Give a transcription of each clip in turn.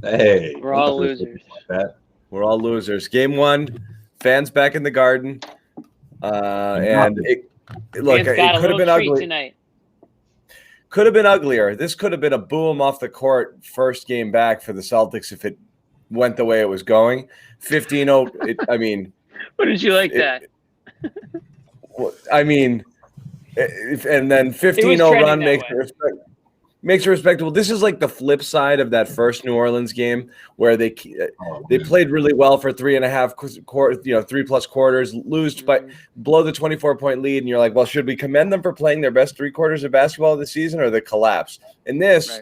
Hey, We're all losers. That. We're all losers. Game 1, fans back in the Garden. And it could have been ugly tonight. Could have been uglier. This could have been a boom off the court first game back for the Celtics if it went the way it was going. 15-0. I mean, what did you like that? I mean, and then 15-0 run makes it respectable. This is like the flip side of that first New Orleans game where they played really well for 3.5 quarters, 3+ quarters, lose by blow the 24-point lead, and you're like, well, should we commend them for playing their best 3 quarters of basketball this season or the collapse? And this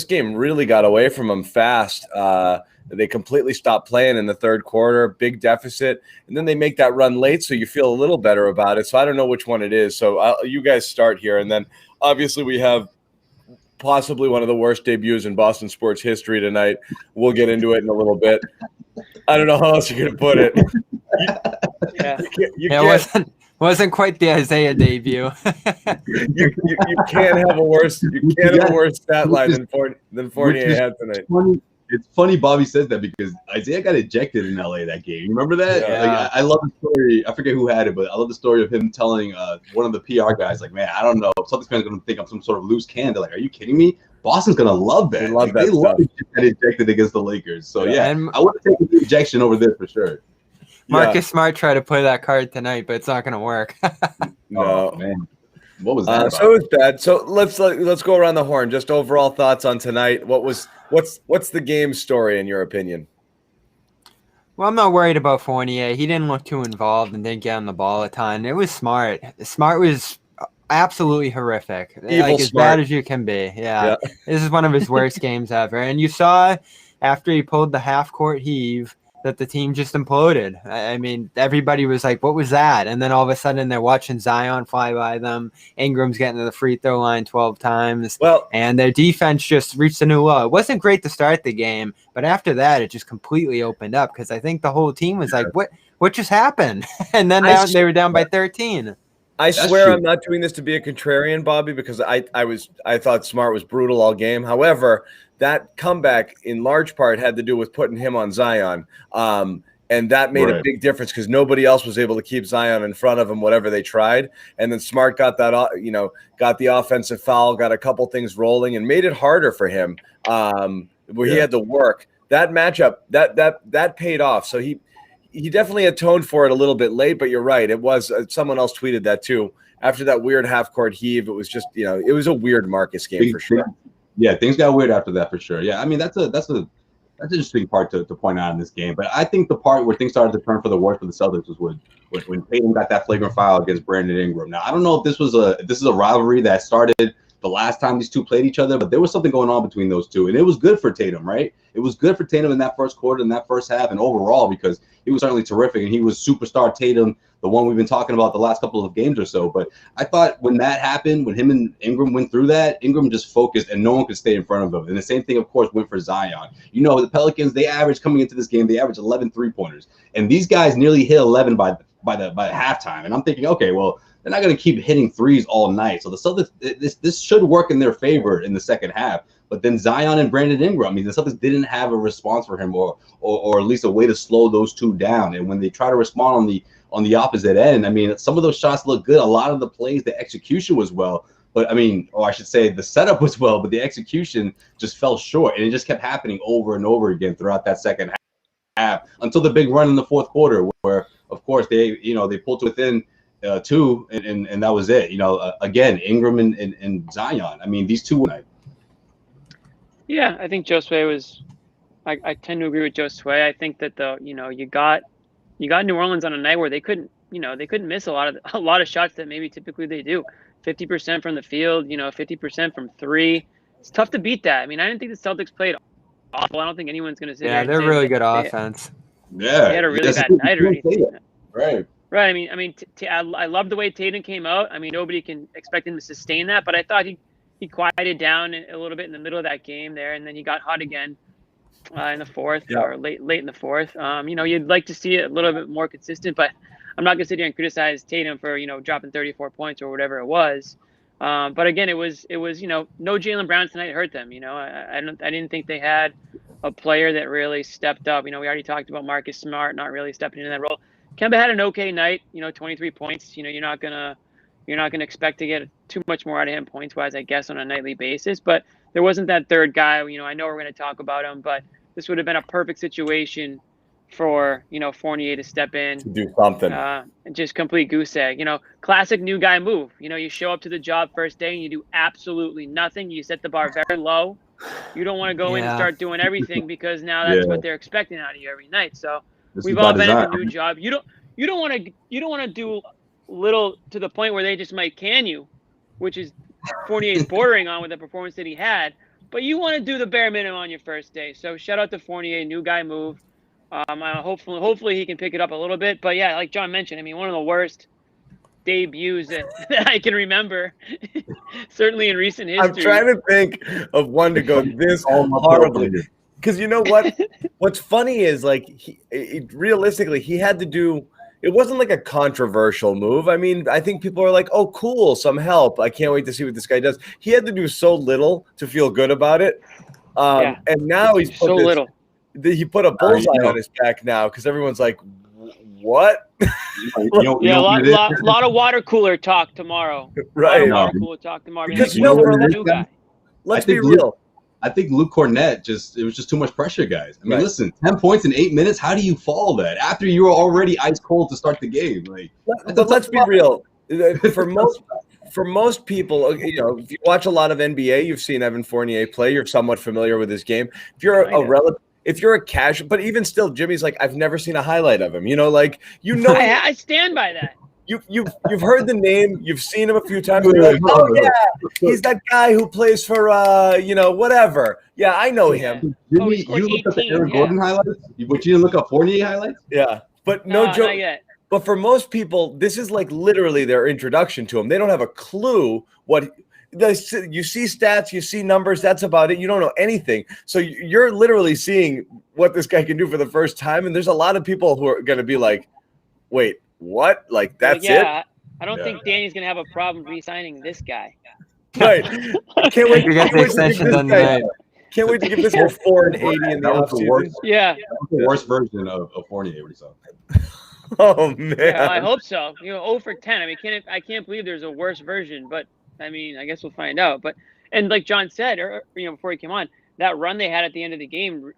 game really got away from them fast. They completely stopped playing in the third quarter, big deficit, and then they make that run late, so you feel a little better about it. So I don't know which one it is. So you guys start here, and then obviously we have possibly one of the worst debuts in Boston sports history tonight. We'll get into it in a little bit. I don't know how else you're going to put it. It wasn't quite the Isaiah debut. you can't have a worse stat line than Fournier had tonight. It's funny Bobby says that because Isaiah got ejected in LA that game. You remember that? Yeah. Like, I love the story. I forget who had it, but I love the story of him telling one of the PR guys, like, man, I don't know. Celtics fans are going to think I'm some sort of loose cannon. They're like, are you kidding me? Boston's going to love that. They love to get ejected against the Lakers. So, and I would take the ejection over this for sure. Marcus Smart tried to play that card tonight, but it's not going to work. No, man. What was that? So it was bad. So let's go around the horn. Just overall thoughts on tonight. What's the game story in your opinion? Well, I'm not worried about Fournier. He didn't look too involved and didn't get on the ball a ton. It was Smart. Smart was absolutely horrific. As bad as you can be. Yeah. This is one of his worst games ever. And you saw after he pulled the half-court heave that the team just imploded. I mean, everybody was like, what was that? And then all of a sudden they're watching Zion fly by them. Ingram's getting to the free throw line 12 times. And their defense just reached a new low. It wasn't great to start the game, but after that, it just completely opened up because I think the whole team was like, what just happened? And then they were down by 13. I swear I'm not doing this to be a contrarian, Bobby, because I thought Smart was brutal all game. However, that comeback in large part had to do with putting him on Zion. And that made a big difference because nobody else was able to keep Zion in front of him, whatever they tried. And then Smart got that, got the offensive foul, got a couple things rolling and made it harder for him where he had to work. That matchup, that paid off. So he definitely atoned for it a little bit late, but you're right. It was someone else tweeted that too. After that weird half-court heave, it was just, it was a weird Marcus game for sure. Yeah, things got weird after that for sure. Yeah, I mean that's an interesting part to point out in this game. But I think the part where things started to turn for the worse for the Celtics was when Tatum got that flagrant foul against Brandon Ingram. Now I don't know if this is a rivalry that started the last time these two played each other, but there was something going on between those two, and it was good for Tatum, right? It was good for Tatum in that first quarter, in that first half, and overall because he was certainly terrific, and he was superstar Tatum, the one we've been talking about the last couple of games or so. But I thought when that happened, when him and Ingram went through that, Ingram just focused, and no one could stay in front of him. And the same thing, of course, went for Zion. The Pelicans, they averaged coming into this game, they averaged 11 3-pointers, and these guys nearly hit 11 by halftime. And I'm thinking, okay, well, they're not going to keep hitting threes all night. So the Celtics, this should work in their favor in the second half. But then Zion and Brandon Ingram, the Celtics didn't have a response for him or at least a way to slow those two down. And when they try to respond on the opposite end, some of those shots look good. A lot of the plays, the execution was well. But, I should say the setup was well, but the execution just fell short. And it just kept happening over and over again throughout that second half until the big run in the fourth quarter where, of course, they pulled to within – 2 and that was it. Again, Ingram and Zion. These two. Yeah, I think Josue was. I tend to agree with Josue. I think that you got New Orleans on a night where they couldn't miss a lot of shots that maybe typically they do. 50% from the field, 50% from three. It's tough to beat that. I didn't think the Celtics played awful. I don't think anyone's going to say. Yeah, they're really good offense. They had a really bad night or anything. Right. Right. I love the way Tatum came out. Nobody can expect him to sustain that, but I thought he quieted down a little bit in the middle of that game there, and then he got hot again in the fourth or late in the fourth. You'd like to see it a little bit more consistent, but I'm not going to sit here and criticize Tatum for dropping 34 points or whatever it was. But again, it was no Jaylen Brown tonight hurt them. I didn't think they had a player that really stepped up. We already talked about Marcus Smart not really stepping into that role. Kemba had an okay night. 23 points. You're not gonna expect to get too much more out of him points wise, I guess, on a nightly basis. But there wasn't that third guy. I know we're going to talk about him, but this would have been a perfect situation for Fournier to step in, to do something, and just complete goose egg. Classic new guy move. You show up to the job first day and you do absolutely nothing. You set the bar very low. You don't want to go in and start doing everything because now that's what they're expecting out of you every night. So we've all been at the new job. You don't want to do little to the point where they just might can you, which is Fournier's bordering on with the performance that he had. But you want to do the bare minimum on your first day. So shout out to Fournier, new guy move. Hopefully he can pick it up a little bit. But yeah, like John mentioned, one of the worst debuts that I can remember, certainly in recent history. I'm trying to think of one to go this horribly. Because you know what? What's funny is realistically, he had to do. It wasn't like a controversial move. I think people are like, "Oh, cool, some help. I can't wait to see what this guy does." He had to do so little to feel good about it, and now he's put little. He put a bullseye on his back now because everyone's like, "What?" A lot of water cooler talk tomorrow. Right. Water cooler talk tomorrow. Because new guy. Let's be real. I think Luke Kornet it was just too much pressure, guys. Listen, 10 points in 8 minutes. How do you fall that after you were already ice cold to start the game? But let's be real. For most people, if you watch a lot of NBA, you've seen Evan Fournier play. You're somewhat familiar with his game. If you're if you're a casual, but even still, Jimmy's like, I've never seen a highlight of him. I stand by that. You've heard the name, you've seen him a few times. You're like, oh yeah, he's that guy who plays for whatever. Yeah, I know him. Jimmy, you looked up the Aaron Gordon highlights, but you didn't look up Fournier highlights. Yeah, but no joke. Not yet. But for most people, this is like literally their introduction to him. They don't have a clue what. You see stats, you see numbers. That's about it. You don't know anything. So you're literally seeing what this guy can do for the first time. And there's a lot of people who are going to be like, "Wait, what? Like that's it?" I don't think Danny's going to have a problem re-signing this guy. Right. Can't wait. Can't wait to give this guy 4 and 80 in the offseason. Yeah. That was the worst version of Fournier we saw. Oh man. Yeah, I hope so. 0 for 10. I can't believe there's a worse version, but I guess we'll find out. But and like John said, before he came on, that run they had at the end of the game,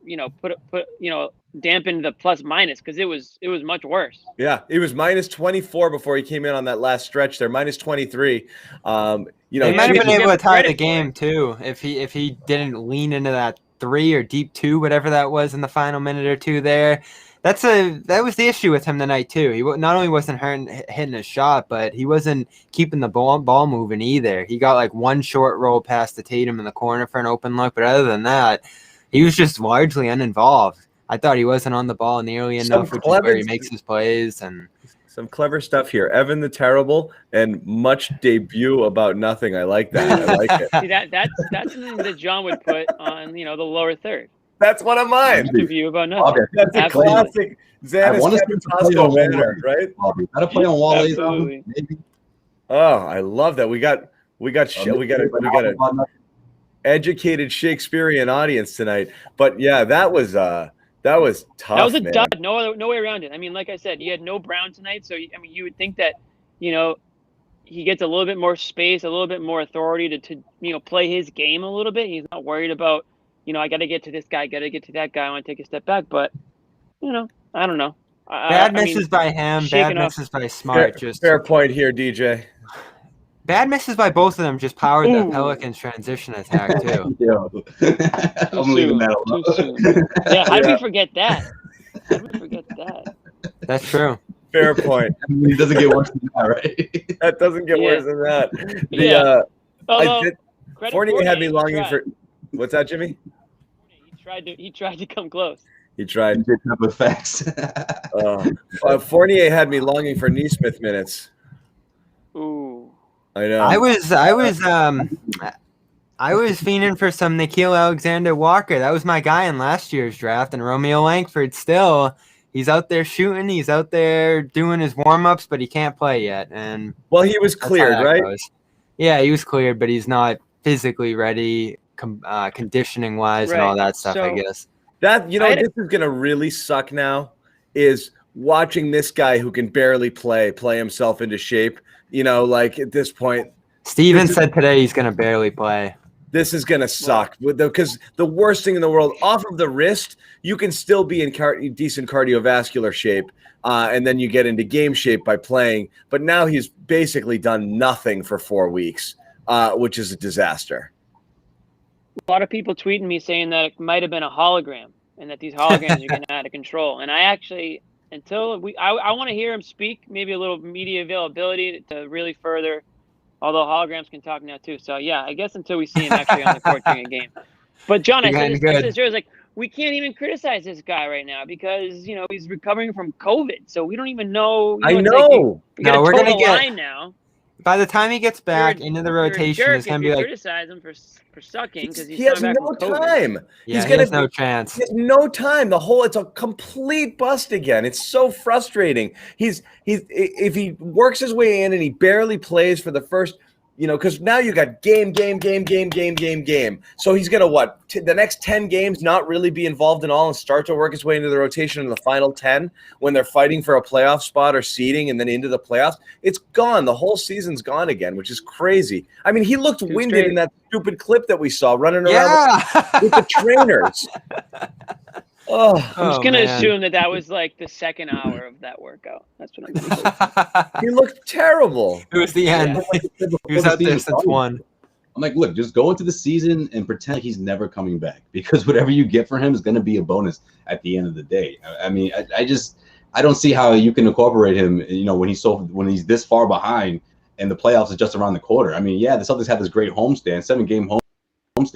dampened the plus minus because it was much worse. Yeah, it was minus 24 before he came in on that last stretch there, minus 23. He might have been able to tie the game too if he didn't lean into that 3 or deep 2, whatever that was in the final minute or two there. That was the issue with him tonight too. He not only wasn't hitting a shot, but he wasn't keeping the ball moving either. He got like one short roll past the Tatum in the corner for an open look, but other than that, he was just largely uninvolved. I thought he wasn't on the ball nearly enough, which is where he makes his plays. And some clever stuff here. Evan the Terrible and much debut about nothing. I like that. I like it. See, that's something that John would put on the lower third. That's one of mine. Debut about nothing. That's a classic Xanax Capitosco banner, right? Gotta play on Wally's album, maybe. Oh, I love that. We got an educated Shakespearean audience tonight. But yeah, that was tough. That was a man. dud. No way around it. Like I said, you had no Brown tonight, so you would think that he gets a little bit more space, a little bit more authority to play his game a little bit. He's not worried about I got to get to this guy, got to get to that guy. I want to take a step back, but I don't know. Bad misses by him, bad misses by Smart. Fair point here, DJ. Bad misses by both of them just powered the Pelicans transition attack too. I'm leaving that alone. Yeah, how did we forget that? That's true. Fair point. It doesn't get worse than that, right? That doesn't get worse than that. Fournier had me longing for. What's that, Jimmy? He tried to come close. He tried. Pick up effects. Fournier had me longing for Neesmith minutes. Ooh. I know. I was fiending for some Nickeil Alexander-Walker. That was my guy in last year's draft, and Romeo Langford still. He's out there shooting. He's out there doing his warm-ups, but he can't play yet. And well, he was cleared, right? Goes. Yeah, he was cleared, but he's not physically ready, conditioning wise, and all that stuff. I guess that this is gonna really suck. Now is watching this guy who can barely play himself into shape. Like at this point, Steven said today he's gonna barely play. This is going to suck because the worst thing in the world, off of the wrist, you can still be in decent cardiovascular shape, and then you get into game shape by playing. But now he's basically done nothing for 4 weeks, which is a disaster. A lot of people tweeting me saying that it might have been a hologram and that these holograms are getting out of control. And I actually, I want to hear him speak, maybe a little media availability to really further. Although holograms can talk now too, so yeah, I guess until we see him actually on the court during a game. But John, I said this like we can't even criticize this guy right now because he's recovering from COVID, so we don't even know. I know. We got we're gonna get line now. By the time he gets back into the rotation, it's gonna be like criticize him for sucking because he has no time. Yeah, he has no chance. He has no time. It's a complete bust again. It's so frustrating. He's if he works his way in and he barely plays for the first. Because now you got game. So he's going to, the next 10 games not really be involved in all and start to work his way into the rotation in the final 10 when they're fighting for a playoff spot or seeding and then into the playoffs. It's gone. The whole season's gone again, which is crazy. I mean, he looked winded in that stupid clip that we saw running around with the trainers. I'm just going to assume that was like the second hour of that workout. That's what I'm going to say. He looked terrible. It was the end. He was out there since 1. I'm like, look, just go into the season and pretend like he's never coming back because whatever you get for him is going to be a bonus at the end of the day. I mean, I don't see how you can incorporate him, when he's this far behind and the playoffs is just around the corner. I mean, yeah, the Celtics have this great homestand, 7-game homestand.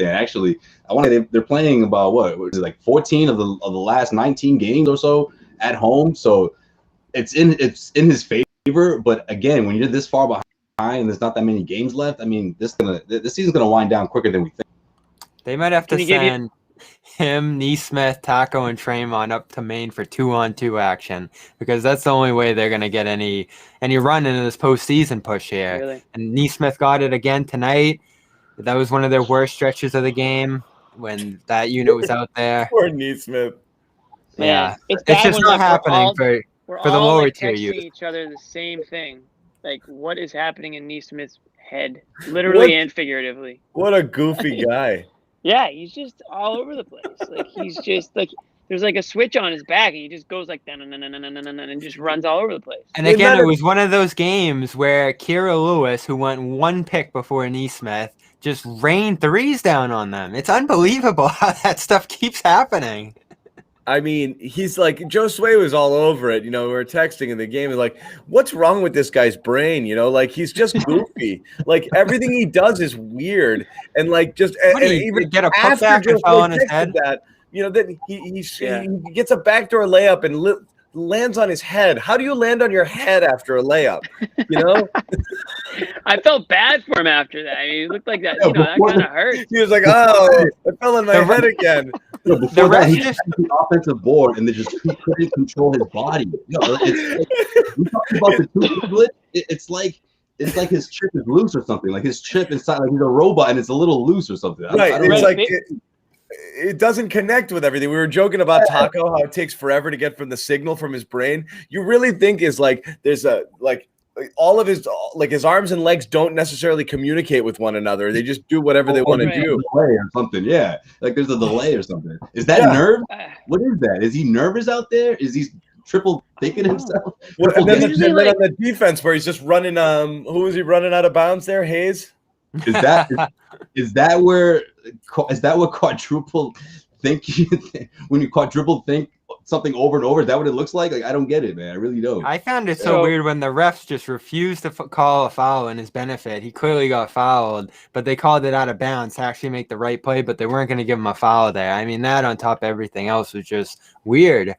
Actually, I want to. They're playing about what is it, like 14 of the last 19 games or so at home. So it's in his favor. But again, when you're this far behind and there's not that many games left, I mean, this season's gonna wind down quicker than we think. They might have to send him, Neesmith, Taco, and Draymond up to Maine for 2-on-2 action because that's the only way they're gonna get any run into this postseason push here. Really? And Neesmith got it again tonight. That was one of their worst stretches of the game when that unit was out there. Poor Neesmith. Yeah, it's just not happening for the lower tier youth. Each other the same thing. Like, what is happening in Neesmith's head, literally and figuratively? What a goofy guy. Yeah, he's just all over the place. Like, he's just like there's like a switch on his back, and he just goes like and just runs all over the place. And again, it was one of those games where Kira Lewis, who went 1 pick before Neesmith, just rained threes down on them. It's unbelievable how that stuff keeps happening. I mean, he's like, Joe Sway was all over it. We were texting in the game. He's like, what's wrong with this guy's brain? Like, he's just goofy. Like, everything he does is weird. And, like, just and even get a putback and fall on his head. Then he gets a backdoor layup and lands on his head. How do you land on your head after a layup? I felt bad for him after that. I mean, he looked like that. That kind of hurt. He was like, "Oh, I fell on my head again." Before that, he just the offensive board and they just couldn't control his body. We talking about the two it's like his chip is loose or something. Like his chip inside, like he's a robot and it's a little loose or something. Right. It's like it doesn't connect with everything. We were joking about Taco, how it takes forever to get from the signal from his brain. You really think is like there's a all of his his arms and legs don't necessarily communicate with one another. They just do whatever they want to do. Delay or something, yeah. Like there's a delay or something. Is that nerve? What is that? Is he nervous out there? Is he triple thinking himself? And then on the defense where he's just running. Who was he running out of bounds there? Hayes. Is that what quadruple think? When you quadruple think something over and over, is that what it looks like? Like I don't get it, man. I really don't. I found it so weird when the refs just refused to call a foul in his benefit. He clearly got fouled, but they called it out of bounds to actually make the right play, but they weren't going to give him a foul there. I mean, that on top of everything else was just weird.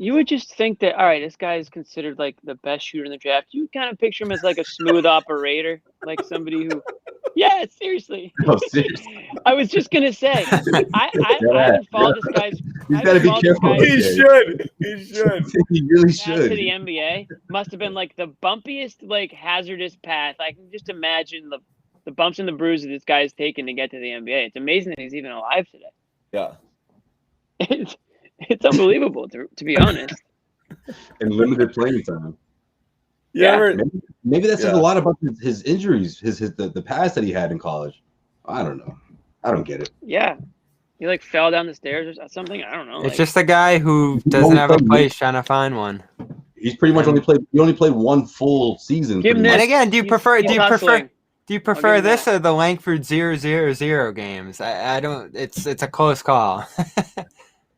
You would just think that, all right, this guy is considered like the best shooter in the draft. You would kind of picture him as like a smooth operator, like somebody who, yeah, seriously. No, seriously. I was just gonna say, I haven't followed this guy's. He's got to be careful. He should. He should. He really Path should. to the NBA must have been like the bumpiest, like hazardous path. I can just imagine the bumps and the bruises this guy's taken to get to the NBA. It's amazing that he's even alive today. Yeah. It's unbelievable to be honest. And limited playing time. Yeah. Maybe that says a lot about his injuries, the past that he had in college. I don't know. I don't get it. Yeah. He like fell down the stairs or something. I don't know. It's just a guy who doesn't have a place trying to find one. He's pretty much only played one full season. Give him And this. again, do you prefer this him or the Langford 0-0-0 games? I don't. It's a close call.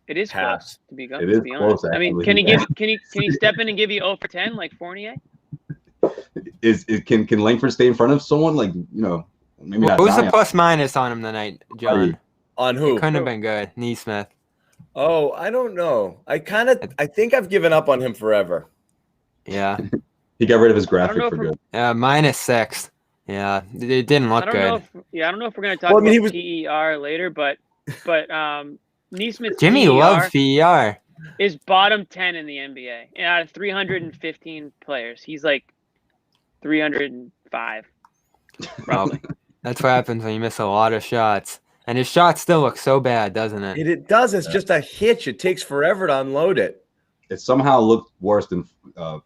It is close to be It is honest. close, I mean, can he step in and give you 0 for 10 like Fournier? Can Langford stay in front of someone like maybe not? What was the Zion. plus minus on him tonight, John? On who? It couldn't have been good. Neesmith. Oh, I don't know. I think I've given up on him forever. Yeah. He got rid of his graphic for good. -6. Yeah, it didn't look good. I don't know if we're gonna talk about PER later, but Neesmith's Jimmy PER loves PER. is bottom 10 in the NBA, and out of 315 players, he's like 305, probably. That's what happens when you miss a lot of shots. And his shot still looks so bad, doesn't it? It does. It's just a hitch. It takes forever to unload it. It somehow looked worse than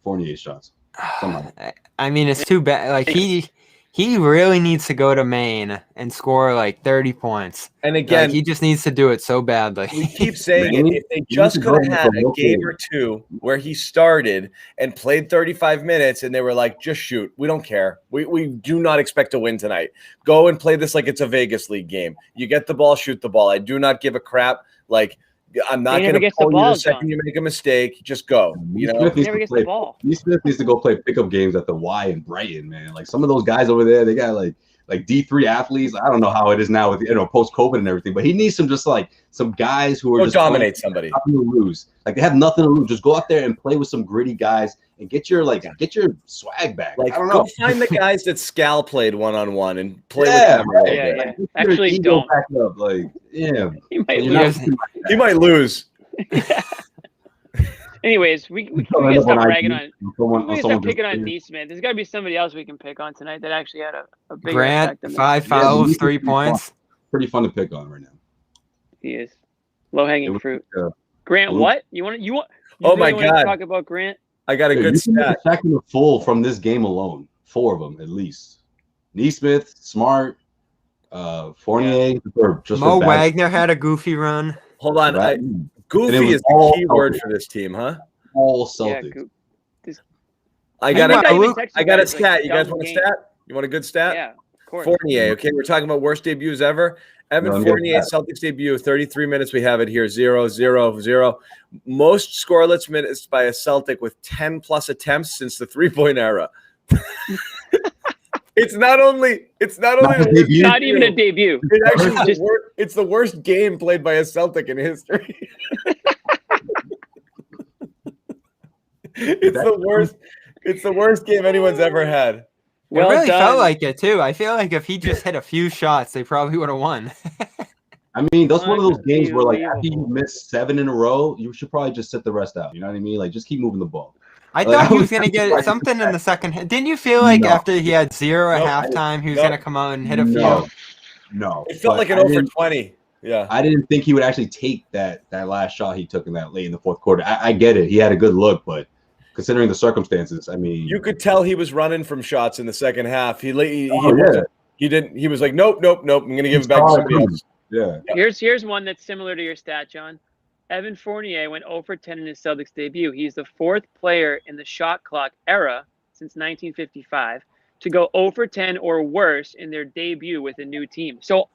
Fournier's shots. Somehow. I mean, it's too bad. Like he really needs to go to Maine and score like 30 points. And again, he just needs to do it so badly. We keep saying it. If they just could have had a game or two where he started and played 35 minutes and they were like, just shoot. We don't care. We do not expect to win tonight. Go and play this like it's a Vegas League game. You get the ball, shoot the ball. I do not give a crap. Like, I'm not going to pull you the second you make a mistake. Just go. You know, he never gets the ball. Smith needs to go play pickup games at the Y in Brighton, man. Like some of those guys over there, they got like D3 athletes. I don't know how it is now with post COVID and everything, but he needs some guys who are just dominate somebody. Nothing to lose. Like they have nothing to lose. Just go out there and play with some gritty guys and get your swag back. Like I don't know. Go find the guys that Scal played 1-on-1 and play with them. Yeah. Actually, don't. Back up. Like, yeah. He might lose. He might lose. Anyways, we can stop ragging on. We can stop picking on Neesmith. There's got to be somebody else we can pick on tonight that actually had a big Grant, effect. 5 fouls, 3 points. Pretty fun to pick on right now. He is low hanging fruit. Grant, what you want? Oh my God! Talk about Grant. I got a good stat. Second full from this game alone. 4 of them at least. Neesmith, Smart, Fournier. Mo Wagner had a goofy run. Hold on. Goofy is the key word for this team, huh? All Celtics. I got a stat. You guys want a stat? You want a good stat? Yeah, of course. Fournier. Okay, we're talking about worst debuts ever. Evan Fournier, Celtics debut, 33 minutes. We have it here, 0-0-0. Most scoreless minutes by a Celtic with 10+ attempts since the 3-point era. It's not even a debut. It's the worst game played by a Celtic in history. It's the worst game anyone's ever had. Well, it really felt like it too. I feel like if he just hit a few shots, they probably would have won. I mean, that's one of those games where like after you miss 7 in a row, you should probably just sit the rest out. You know what I mean? Like just keep moving the ball. I thought he was going to get something in the second. Didn't you feel like after he had 0 at halftime, he was going to come out and hit a few? No. It felt like an 0 for 20. Yeah. I didn't think he would actually take that last shot he took in that late in the fourth quarter. I get it. He had a good look, but considering the circumstances, I mean. You could tell he was running from shots in the second half. He didn't. He was like, nope. I'm going to give it back to somebody else. Yeah. Here's one that's similar to your stat, John. Evan Fournier went 0 for 10 in his Celtics debut. He's the 4th player in the shot clock era since 1955 to go 0 for 10 or worse in their debut with a new team. So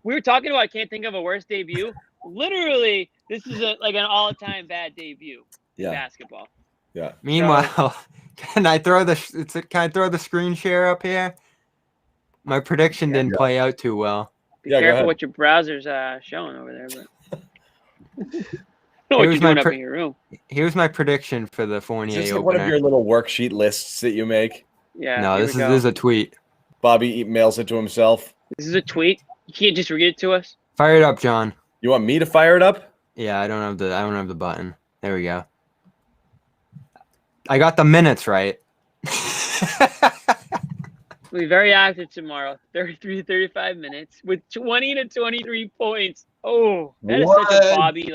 we were talking about, I can't think of a worse debut. Literally, this is like an all-time bad debut in basketball. Yeah. Meanwhile, can I throw the screen share up here? My prediction didn't play out too well. Be careful what your browser's showing over there, but. know what you're doing up in your room. Here's my prediction for the Fournier Is this opener. one of your little worksheet lists that you make? Yeah. No, this is a tweet. Bobby mails it to himself. This is a tweet. You can't just read it to us. Fire it up, John. You want me to fire it up? Yeah, I don't have the button. There we go. I got the minutes right. We'll be very active tomorrow. 33 to 35 minutes with 20 to 23 points. Oh, that is such a Bobby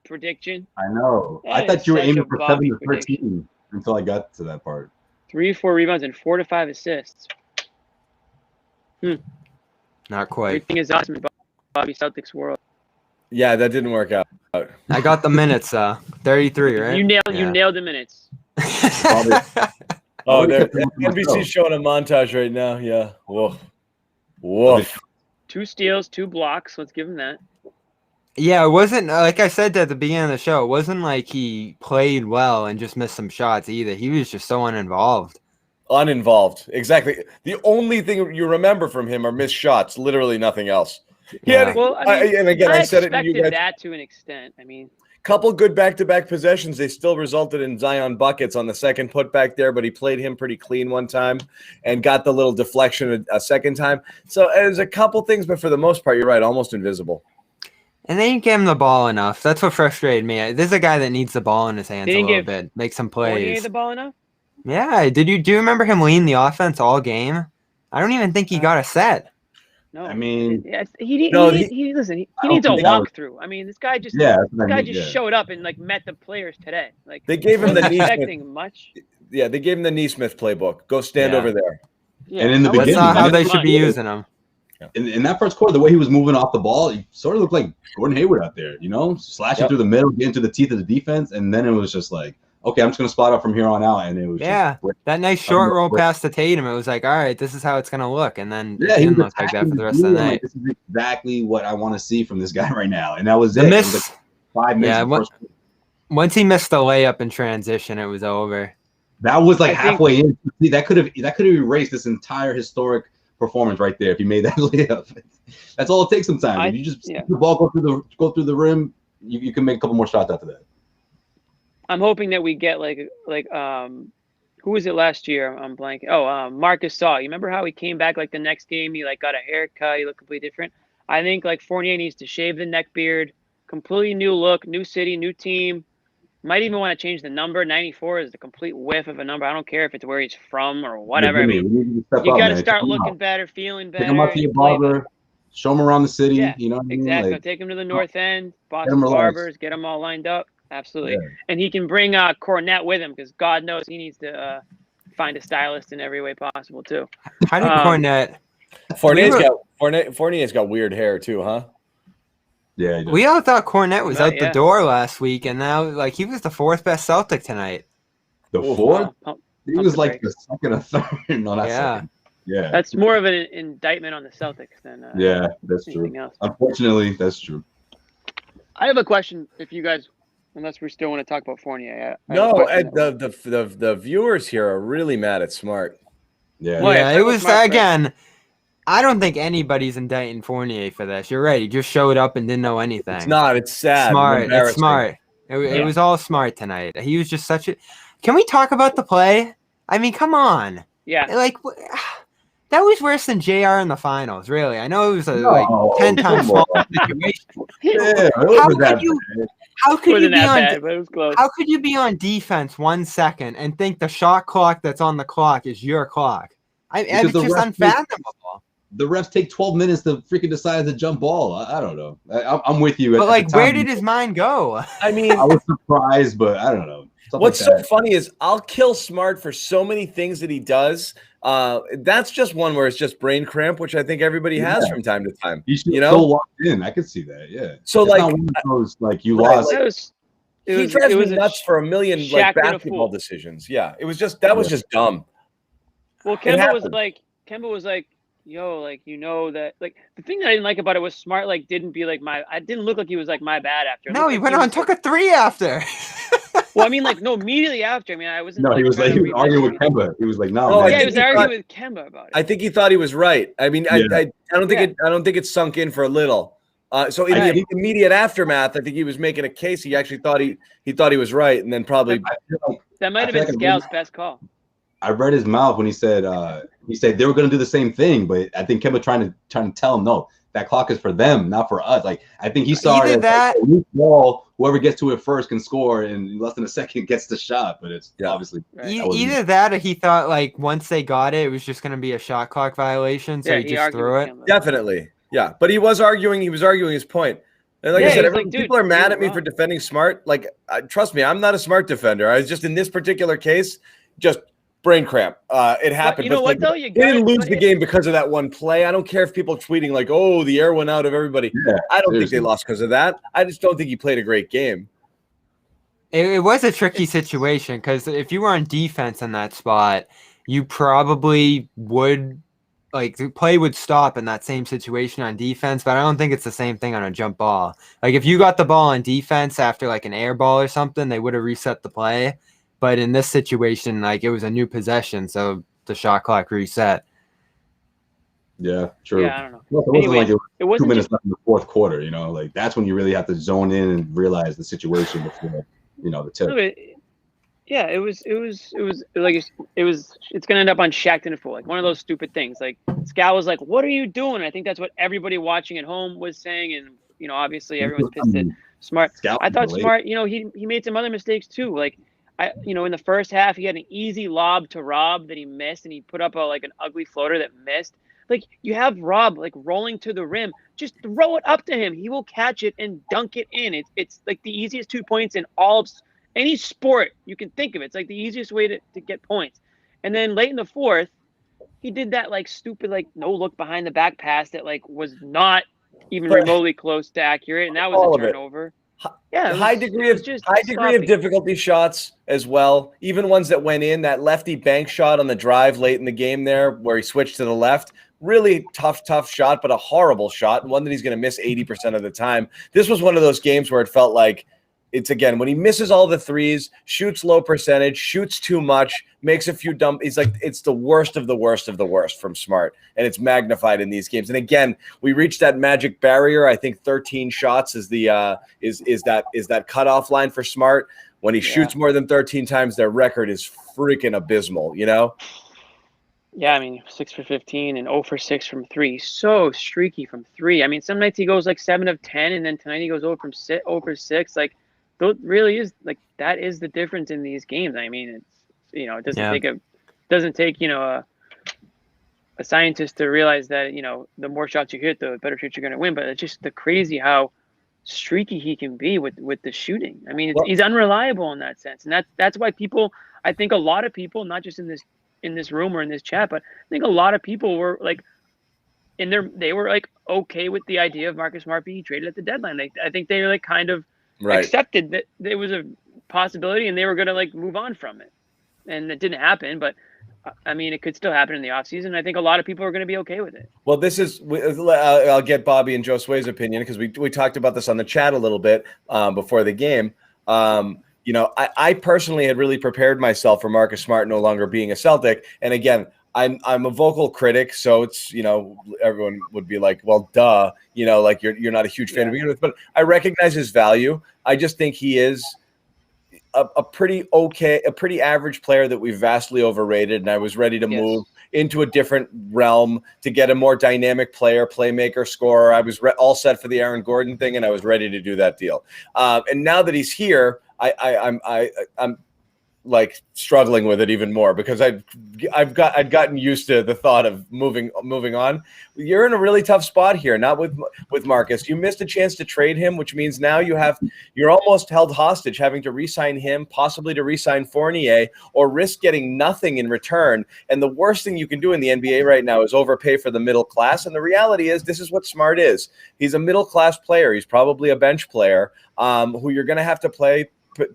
prediction. I know. I thought you were aiming for 7 to 13 until I got to that part. 3 to 4 rebounds and 4 to 5 assists. Not quite. Everything is awesome in Bobby Celtics world. Yeah, that didn't work out. I got the minutes. 33, right? You nailed the minutes. Oh, NBC's showing a montage right now. Yeah. Woof. 2 steals, 2 blocks. Let's give him that. Yeah, it wasn't like I said at the beginning of the show. It wasn't like he played well and just missed some shots either. He was just so uninvolved. Exactly. The only thing you remember from him are missed shots. Literally nothing else. Yeah. I said it to you guys. That to an extent. I mean, couple good back-to-back possessions. They still resulted in Zion buckets on the second putback there, but he played him pretty clean one time and got the little deflection a second time. So there's a couple things, but for the most part, you're right, almost invisible. And they didn't give him the ball enough. That's what frustrated me. This is a guy that needs the ball in his hands a little bit. Make some plays. The ball enough? Yeah. Do you remember him leading the offense all game? I don't even think he got a set. No, I mean, he needs a walkthrough. I mean, this guy just showed up and met the players today. They gave him the expecting much. Yeah, they gave him the Neesmith playbook. Go stand over there. Yeah, and in the beginning, that's not how they should be using him. In that first quarter, the way he was moving off the ball, he sort of looked like Gordon Hayward out there. Slashing through the middle, getting to the teeth of the defense, and then it was just like, okay, I'm just going to spot up from here on out. And it was that nice short roll pass to Tatum. It was like, all right, this is how it's going to look. And then it didn't look like that for the rest of the night. This is exactly what I want to see from this guy right now. And that was it. It was 5 minutes. Once he missed the layup in transition, it was over. That was halfway in. See, that could have erased this entire historic performance right there if he made that layup. That's all it takes sometimes. If you just see the ball go through the rim, you can make a couple more shots after that. I'm hoping that we get who was it last year? I'm blanking. Marcus Saw. You remember how he came back the next game? He got a haircut. He looked completely different. I think Fournier needs to shave the neck beard. Completely new look, new city, new team. Might even want to change the number. 94 is the complete whiff of a number. I don't care if it's where he's from or whatever. I mean, you got to start looking better, feeling better. Take him up to your barber. Show him around the city. Yeah, you know what exactly. I mean? Take him to the North End, Boston Barbers, get them all lined up. Absolutely. Yeah. And he can bring Kornet with him because God knows he needs to find a stylist in every way possible too. How did Kornet? Fournier's got weird hair too, huh? Yeah. We all thought Kornet was out the door last week, and now he was the 4th best Celtic tonight. The 4th? He was the second or third. No, that's second. Yeah. That's more of an indictment on the Celtics than that's true. Else. Unfortunately, that's true. I have a question if you guys unless we still want to talk about Fournier. The viewers here are really mad at Smart. Yeah, it was again. I don't think anybody's indicting Fournier for this. You're right. He just showed up and didn't know anything. It's not. It's sad. Smart. It's smart. It was all Smart tonight. He was just such a. Can we talk about the play? I mean, come on. Yeah. That was worse than JR in the finals. Really, I know it was a 10 times smaller situation. How could you be on defense 1 second and think the shot clock that's on the clock is your clock? It's just unfathomable. The refs take 12 minutes to freaking decide the jump ball. I don't know. I'm with you. But where did his mind go? I mean, I was surprised, but I don't know. What's so funny is I'll kill Smart for so many things that he does. That's just one where it's just brain cramp, which I think everybody has from time to time. He's so locked in. I could see that. Yeah. So you lost. He drives me nuts for a million basketball decisions. Yeah, it was just was just dumb. Well, Kemba was like, yo, that the thing that I didn't like about it was Smart didn't be I didn't look like he was my bad after. No, he went on and took a 3 after. Well, I mean, no, immediately after. I mean, I wasn't. No, he was arguing with Kemba. He was like, no. Yeah, he was arguing with Kemba about it. I think he thought he was right. I mean, I don't think it sunk in for a little. So in the immediate aftermath, I think he was making a case. He actually thought he was right, and then probably that might have been Scal's best call. I read his mouth when he said they were going to do the same thing, but I think Kemba trying to tell him no, that clock is for them, not for us. Like I think he saw that ball, whoever gets to it first can score, and in less than a second gets the shot. But it's obviously either that or he thought like once they got it, it was just going to be a shot clock violation, so he just threw it. Definitely. Yeah, but he was arguing his point. And like I said, people are mad at me for defending Smart. Like, trust me, I'm not a Smart defender. I was just in this particular case, just brain cramp. It happened. But you know what, though? They didn't lose the game because of that one play. I don't care if people are tweeting like, oh, the air went out of everybody. Yeah, I don't think they lost because of that. I just don't think he played a great game. It was a tricky situation because if you were on defense in that spot, you probably would – like the play would stop in that same situation on defense, but I don't think it's the same thing on a jump ball. Like if you got the ball on defense after like an air ball or something, they would have reset the play. But in this situation, like it was a new possession, so the shot clock reset. Yeah, true. Yeah, I don't know. It wasn't 2 minutes left in the fourth quarter. You know, like that's when you really have to zone in and realize the situation before the tip. Yeah, it's gonna end up on Shaqtin' a Fool, like one of those stupid things. Like Scal was like, "What are you doing?" I think that's what everybody watching at home was saying, and obviously everyone's pissed at Smart. I thought Smart, he made some other mistakes too. Like in the first half, he had an easy lob to Rob that he missed, and he put up an ugly floater that missed. Like you have Rob like rolling to the rim, just throw it up to him. He will catch it and dunk it in. It's like the easiest 2 points in all of any sport you can think of. It's like the easiest way to get points. And then late in the fourth, he did that like stupid no look behind the back pass that like was not even remotely close to accurate, and that was a turnover. Yeah, high degree of difficulty shots as well. Even ones that went in, that lefty bank shot on the drive late in the game there where he switched to the left. Really tough shot, but a horrible shot, and one that he's going to miss 80% of the time. This was one of those games where it felt like it's, again, when he misses all the threes, shoots low percentage, shoots too much, makes a few dumb. He's like, it's the worst of the worst of the worst from Smart, and it's magnified in these games. And again, we reached that magic barrier. I think 13 shots is the is that cutoff line for Smart. When he shoots more than 13 times, their record is freaking abysmal. Yeah, I mean, 6 for 15 and 0 for 6 from 3. So streaky from 3. I mean, some nights he goes like 7 of 10, and then tonight he goes 0 for 6. Like, that really is that is the difference in these games. I mean, it's it doesn't take a scientist to realize that the more shots you hit, the better chance you're going to win. But it's just the crazy how streaky he can be with the shooting. I mean, he's unreliable in that sense, and that's why people. I think a lot of people, not just in this room or in this chat, but I think a lot of people were they were okay with the idea of Marcus Smart being traded at the deadline. I think they were kind of accepted that there was a possibility and they were going to move on from it, and it didn't happen. But I mean, it could still happen in the offseason. I think a lot of people are going to be okay with it. Well, I'll get Bobby and Josue's opinion because we talked about this on the chat a little bit before the game. I personally had really prepared myself for Marcus Smart no longer being a Celtic. And again, I'm a vocal critic, so it's, everyone would be like, well, duh, you're not a huge fan to begin with, but I recognize his value. I just think he is a pretty average player that we've vastly overrated, and I was ready to move into a different realm to get a more dynamic player, playmaker, scorer. I was all set for the Aaron Gordon thing, and I was ready to do that deal. And now that he's here, I'm struggling with it even more because I'd gotten used to the thought of moving on. You're in a really tough spot here, not with Marcus. You missed a chance to trade him, which means now you're almost held hostage, having to re-sign him, possibly to re-sign Fournier, or risk getting nothing in return. And the worst thing you can do in the NBA right now is overpay for the middle class. And the reality is, this is what Smart is. He's a middle class player. He's probably a bench player who you're going to have to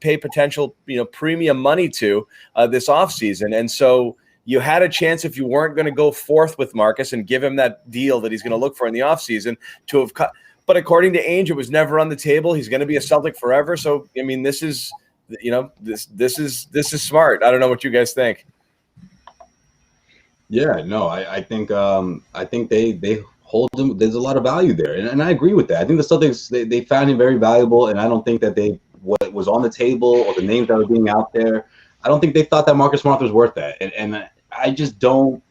pay potential, premium money to this offseason. And so you had a chance, if you weren't going to go forth with Marcus and give him that deal that he's going to look for in the offseason, to have cut. But according to Ainge, it was never on the table. He's going to be a Celtic forever. So, I mean, this is Smart. I don't know what you guys think. Yeah, no, I think they hold him. There's a lot of value there, and I agree with that. I think the Celtics they found him very valuable, and I don't think that what was on the table or the names that were being out there, I don't think they thought that Marcus Smart was worth that, and I just don't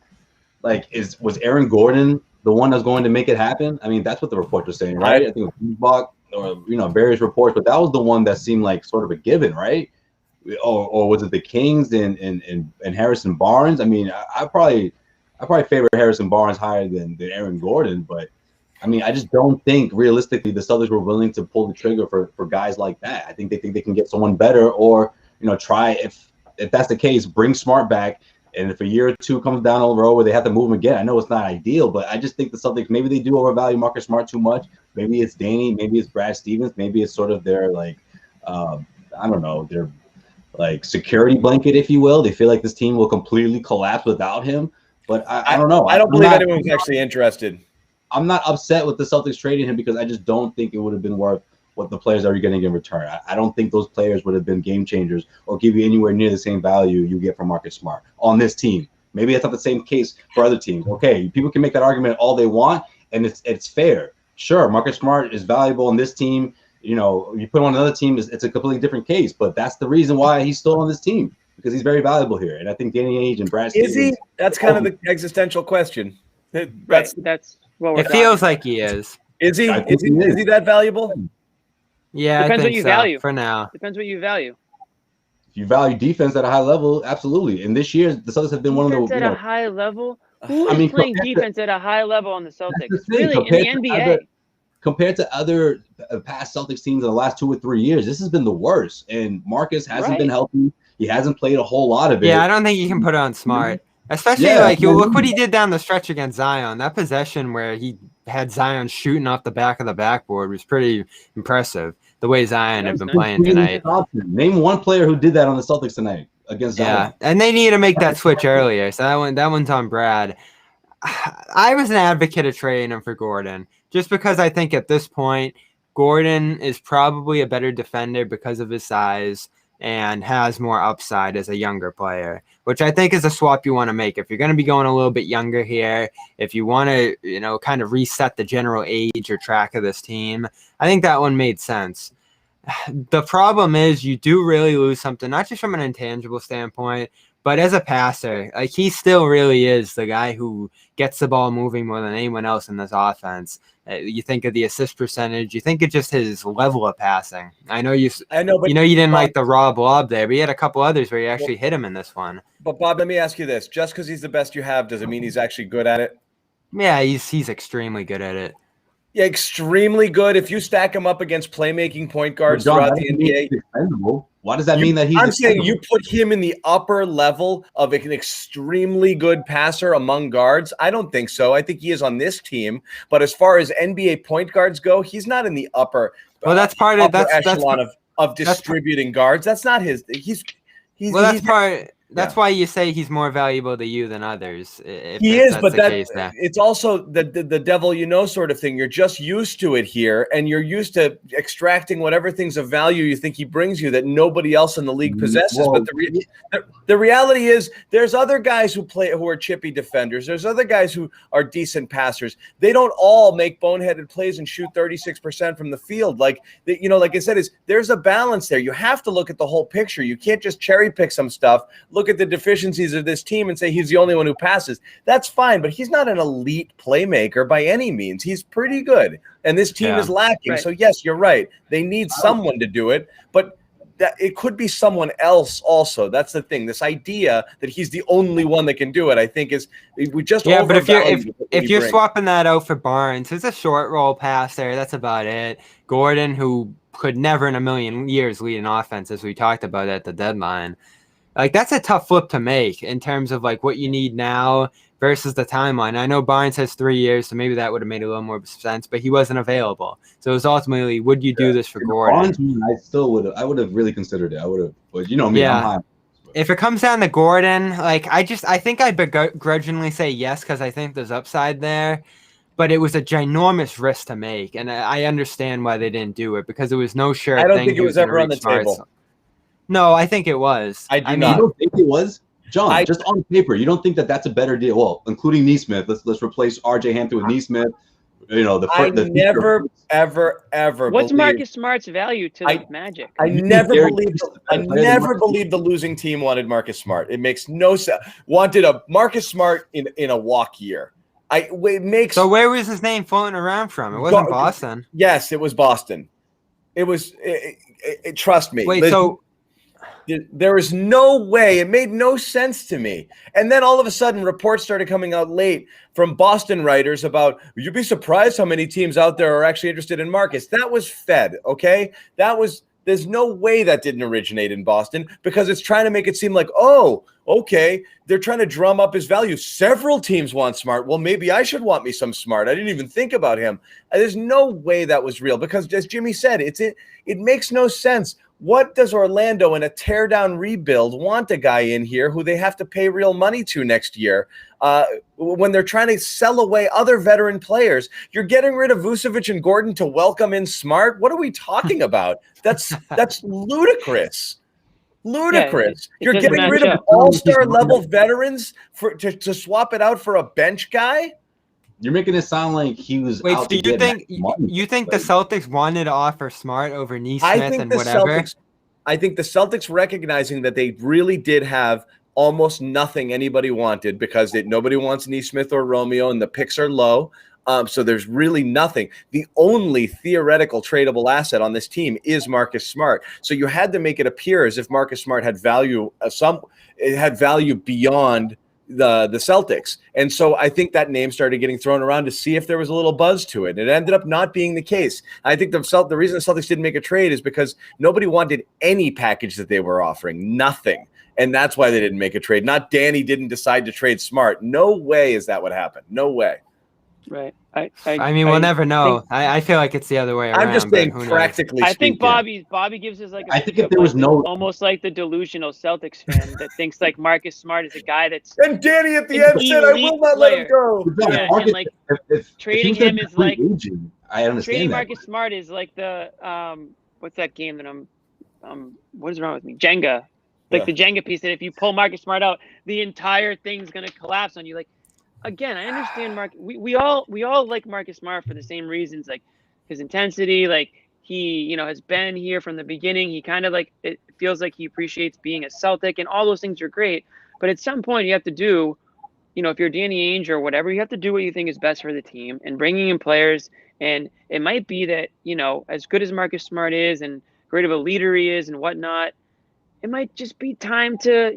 was Aaron Gordon the one that's going to make it happen? I mean, that's what the reports were saying, right? I think it was Buck or various reports, but that was the one that seemed like sort of a given, right? Or was it the Kings and Harrison Barnes? I mean, I probably favor Harrison Barnes higher than Aaron Gordon, but I mean, I just don't think realistically the Celtics were willing to pull the trigger for guys like that. I think they can get someone better, or try if that's the case, bring Smart back. And if a year or two comes down the road where they have to move him again, I know it's not ideal, but I just think the Celtics, maybe they do overvalue Marcus Smart too much. Maybe it's Danny, maybe it's Brad Stevens, maybe it's sort of their I don't know, their security blanket, if you will. They feel like this team will completely collapse without him. But I don't know. I don't believe anyone was actually interested. I'm not upset with the Celtics trading him because I just don't think it would have been worth what the players are getting in return. I don't think those players would have been game changers or give you anywhere near the same value you get from Marcus Smart on this team. Maybe it's not the same case for other teams. Okay, people can make that argument all they want, and it's fair. Sure, Marcus Smart is valuable on this team. You put him on another team, it's a completely different case. But that's the reason why he's still on this team, because he's very valuable here. And I think Danny Ainge and Brad Stevens. Is he? That's kind of the existential question. That's what we're It feels like he is. Is he? Is he that valuable? Yeah, depends I think what you so, value. For now. Depends what you value. If you value defense at a high level, absolutely. And this year, the Celtics have been one of the. Defense at a high level. Who is playing defense at a high level on the Celtics? Really, in the NBA. Compared to other past Celtics teams in the last 2 or 3 years, this has been the worst. And Marcus hasn't been healthy. He hasn't played a whole lot of it. Yeah, I don't think you can put it on Smart. Especially look what he did down the stretch against Zion. That possession where he had Zion shooting off the back of the backboard was pretty impressive. The way Zion had been playing tonight. Name one player who did that on the Celtics tonight against Zion. Yeah, and they need to make that switch earlier. So that one's on Brad. I was an advocate of trading him for Gordon just because I think at this point Gordon is probably a better defender because of his size and has more upside as a younger player, which I think is a swap you want to make. If you're going to be going a little bit younger here, if you want to, kind of reset the general age or track of this team, I think that one made sense. The problem is you do really lose something, not just from an intangible standpoint, but as a passer. He still really is the guy who gets the ball moving more than anyone else in this offense. You think of the assist percentage. You think of just his level of passing. I know, but you didn't like the raw blob there, but he had a couple others where you actually hit him in this one. But Bob, let me ask you this: just because he's the best you have, does it mean he's actually good at it? Yeah, he's extremely good at it. Yeah, extremely good. If you stack him up against playmaking point guards throughout the NBA, why does that mean that he's? I'm saying you put him in the upper level of an extremely good passer among guards. I don't think so. I think he is on this team, but as far as NBA point guards go, he's not in the upper. Well, that's part of echelon of distributing guards. That's not his. That's why you say he's more valuable to you than others. He is, but it's also the devil sort of thing. You're just used to it here, and you're used to extracting whatever things of value you think he brings you that nobody else in the league possesses. But the reality is there's other guys who are chippy defenders. There's other guys who are decent passers. They don't all make boneheaded plays and shoot 36% from the field. Like I said, there's a balance there. You have to look at the whole picture. You can't just cherry pick some stuff. Look at the deficiencies of this team and say he's the only one who passes. That's fine, but he's not an elite playmaker by any means. He's pretty good, and this team is lacking. Right. So yes, you're right. They need someone to do it, but it could be someone else also. That's the thing. This idea that he's the only one that can do it, I think, is we just but if you're swapping that out for Barnes, it's a short roll passer. That's about it. Gordon, who could never in a million years lead an offense, as we talked about at the deadline. That's a tough flip to make in terms of what you need now versus the timeline. I know Barnes has 3 years, so maybe that would have made a little more sense, but he wasn't available. So it was ultimately, would you do this for Gordon? Barnes, I would have really considered it. I would have, but me, I'm high. If it comes down to Gordon, I think I begrudgingly say yes because I think there's upside there. But it was a ginormous risk to make, and I understand why they didn't do it because it was no sure thing. I don't think it was ever on the table. No, I think it was. I do not. You don't think it was? John, just on paper, you don't think that that's a better deal? Well, including Neesmith. Let's replace R.J. Hampton with Neesmith. the never, ever. What's Marcus Smart's value to the Magic? I never believed the losing team wanted Marcus Smart. It makes no sense. Wanted a Marcus Smart in a walk year. So where was his name floating around from? It wasn't Boston. Yes, it was Boston. It was. Trust me. Wait, so. There is no way. It made no sense to me. And then all of a sudden, reports started coming out late from Boston writers about, you'd be surprised how many teams out there are actually interested in Marcus. That was fed, okay? There's no way that didn't originate in Boston, because it's trying to make it seem like, oh, okay, they're trying to drum up his value. Several teams want Smart. Well, maybe I should want me some Smart. I didn't even think about him. There's no way that was real, because as Jimmy said, it makes no sense. What does Orlando in a teardown rebuild want a guy in here who they have to pay real money to next year when they're trying to sell away other veteran players? You're getting rid of Vucevic and Gordon to welcome in Smart? What are we talking about? That's ludicrous. Ludicrous. Yeah, you're getting rid of all-star level veterans to swap it out for a bench guy? You're making it sound like he was. Wait, so you think the Celtics wanted to offer Smart over Nesmith and whatever? I think the Celtics, recognizing that they really did have almost nothing anybody wanted, because nobody wants Nesmith or Romeo, and the picks are low. So there's really nothing. The only theoretical tradable asset on this team is Marcus Smart. So you had to make it appear as if Marcus Smart had value. It had value beyond the Celtics. And so I think that name started getting thrown around to see if there was a little buzz to it. It ended up not being the case. I think the reason the Celtics didn't make a trade is because nobody wanted any package that they were offering. Nothing. And that's why they didn't make a trade. Not Danny didn't decide to trade Smart. No way is that what happened. No way. Right. I mean, we'll never know. I feel like it's the other way around. I'm just saying, practically speaking. I think Bobby gives us I think if there was almost like the delusional Celtics fan that thinks like Marcus Smart is a guy that's. And Danny at the end said, "I will not let him go." Yeah, and like trading him is like agent, I understand trading that. Marcus Smart is like the what's that game that what is wrong with me? Jenga, like the Jenga piece that if you pull Marcus Smart out, the entire thing's gonna collapse on you. Like. Again, I understand we all like Marcus Smart for the same reasons, like his intensity, like he, has been here from the beginning. He kind of like, it feels like he appreciates being a Celtic, and all those things are great. But at some point you have to do, if you're Danny Ainge or whatever, you have to do what you think is best for the team, and bringing in players. And it might be that, as good as Marcus Smart is and great of a leader he is and whatnot, it might just be time to,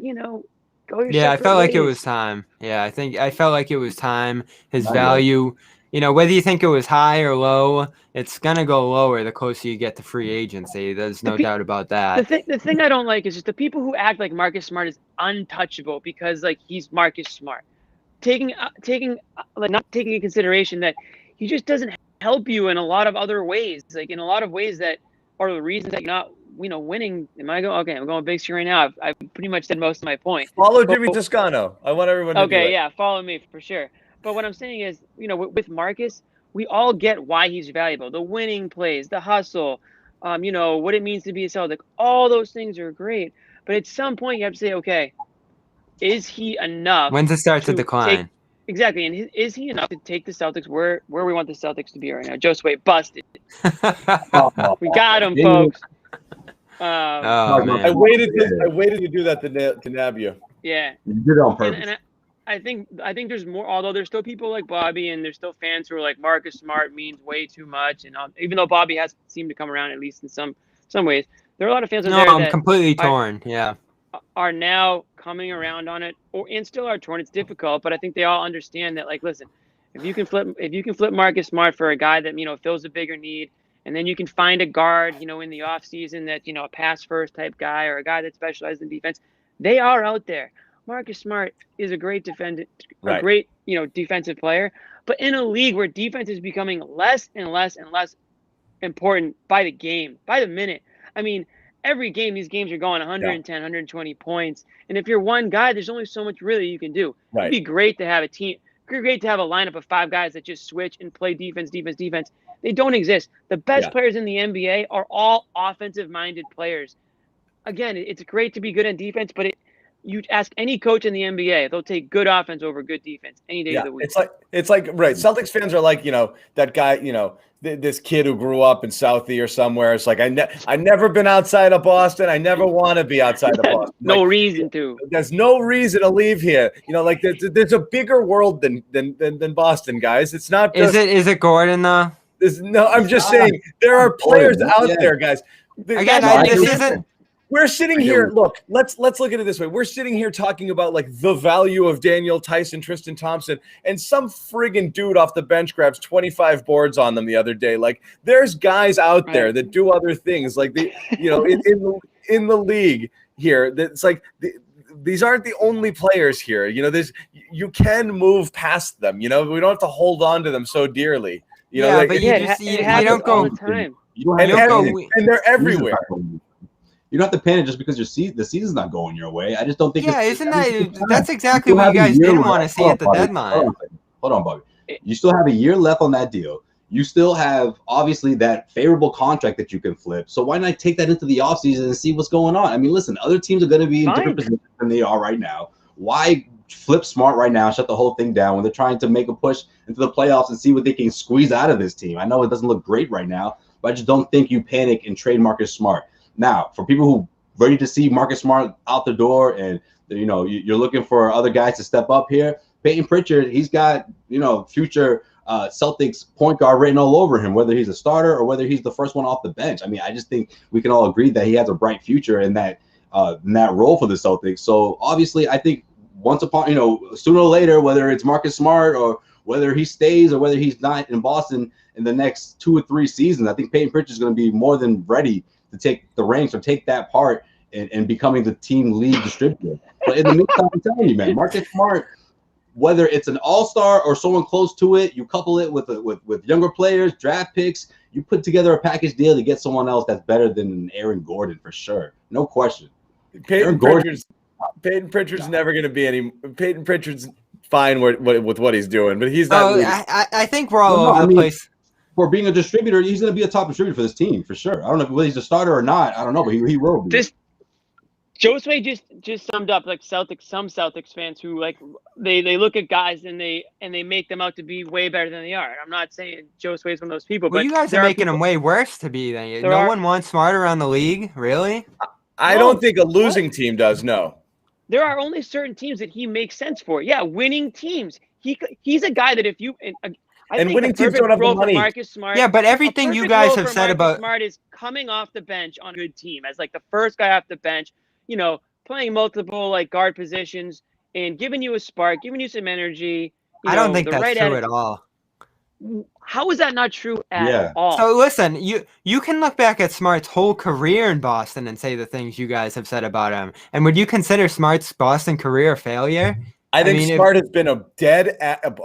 I felt like it was time. Yeah, I felt like it was time. His value, whether you think it was high or low, it's gonna go lower the closer you get to free agency. There's no doubt about that. The thing I don't like is just the people who act like Marcus Smart is untouchable because like he's Marcus Smart, not taking into consideration that he just doesn't help you in a lot of other ways. Like in a lot of ways that are the reasons that you're not. Winning. Am I going? Okay, I'm going Big C right now. I've pretty much said most of my point. Follow Jimmy Toscano. I want everyone to do it. Yeah, follow me for sure. But what I'm saying is, with Marcus, we all get why he's valuable. The winning plays, the hustle, what it means to be a Celtic. All those things are great. But at some point, you have to say, okay, is he enough? When to start to decline? Exactly, and is he enough to take the Celtics where we want the Celtics to be right now? Joe Sway busted. We got him, folks. I waited to do that to nab you. Yeah, you did it on purpose. And I think there's more. Although there's still people like Bobby, and there's still fans who are like Marcus Smart means way too much. And even though Bobby has seemed to come around at least in some ways, there are a lot of fans. I'm completely torn. Are now coming around on it, and still are torn. It's difficult, but I think they all understand that. Like, listen, if you can flip Marcus Smart for a guy that fills a bigger need. And then you can find a guard, in the offseason that, a pass first type guy or a guy that specializes in defense. They are out there. Marcus Smart is a great defendant, a great, defensive player. But in a league where defense is becoming less and less and less important by the game, by the minute. I mean, every game, these games are going 110, 120 points. And if you're one guy, there's only so much really you can do. Right. It'd be great to have a team. Great to have a lineup of 5 guys that just switch and play defense. They don't exist. The best players in the NBA are all offensive-minded players. Again, it's great to be good on defense, but you ask any coach in the NBA, they'll take good offense over good defense any day of the week. It's like right. Celtics fans are like, that guy, this kid who grew up in Southie or somewhere. It's like, I never been outside of Boston. I never want to be outside of Boston. No reason to. There's no reason to leave here. There's a bigger world than Boston, guys. It's not just, is it Gordon though? I'm just saying there are players out there, guys. Again, this isn't. We're sitting here. Look, let's look at it this way. We're sitting here talking about like the value of Daniel Tyson, Tristan Thompson, and some friggin' dude off the bench grabs 25 boards on them the other day. Like, there's guys out there that do other things. Like in the league here, that's like these aren't the only players here. You can move past them. We don't have to hold on to them so dearly. But you don't go all the time. And they're everywhere. You don't have to panic just because the season's not going your way. I just don't think. Yeah, that's exactly what you guys didn't want to see at the deadline. Hold on, Bobby. You still have a year left on that deal. You still have obviously that favorable contract that you can flip. So why not take that into the offseason and see what's going on? I mean, listen, other teams are going to be in different positions than they are right now. Why flip smart right now, shut the whole thing down when they're trying to make a push into the playoffs and see what they can squeeze out of this team? I know it doesn't look great right now, but I just don't think you panic and trade Marcus Smart. Now, for people who ready to see Marcus Smart out the door and, you're looking for other guys to step up here, Peyton Pritchard, he's got, future Celtics point guard written all over him, whether he's a starter or whether he's the first one off the bench. I mean, I just think we can all agree that he has a bright future in that role for the Celtics. So, obviously, I think once upon, sooner or later, whether it's Marcus Smart or whether he stays or whether he's not in Boston in the next 2 or 3 seasons, I think Peyton Pritchard is going to be more than ready to take the reins or take that part and becoming the team lead distributor. But in the meantime, I'm telling you, man, Marcus Smart, whether it's an all-star or someone close to it, you couple it with younger players, draft picks, you put together a package deal to get someone else that's better than Aaron Gordon for sure. No question. Peyton Pritchard's never going to be any. Peyton Pritchard's fine with what he's doing, but he's not. I think we're all over the place. For being a distributor, he's going to be a top distributor for this team for sure. I don't know whether he's a starter or not. I don't know, but he will be. Josue just summed up like some Celtics fans who like they look at guys and they make them out to be way better than they are. I'm not saying Josue is one of those people, but you guys are making them way worse to be than you. No one wants Smart around the league, really? I don't think a losing team does. No, there are only certain teams that he makes sense for. Yeah, winning teams. He's a guy that if you. And winning teams don't have the money. Marcus Smart, yeah, but everything you guys have said about Smart is coming off the bench on a good team as like the first guy off the bench, playing multiple like guard positions and giving you a spark, giving you some energy. I don't think that's true at all. How is that not true at all? So listen, you can look back at Smart's whole career in Boston and say the things you guys have said about him. And would you consider Smart's Boston career a failure? I think Smart has been a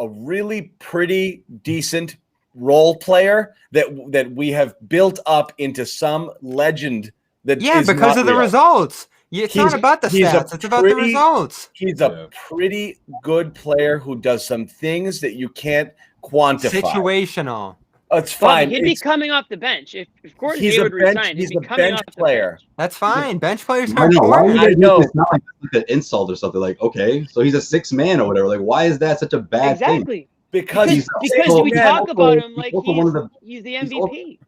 really pretty decent role player that we have built up into some legend that is because of the real. results. It's not about the stats. It's about the results. He's a pretty good player who does some things that you can't quantify. Situational. It's fine. He'd be coming off the bench. If Gordon Hayward resigned, he'd be coming off the bench. That's fine. Bench players are important. I know. It's not like an insult or something. Like, okay, so he's a 6th man or whatever. Like, why is that such a bad thing? Because we talk about him like he's the MVP.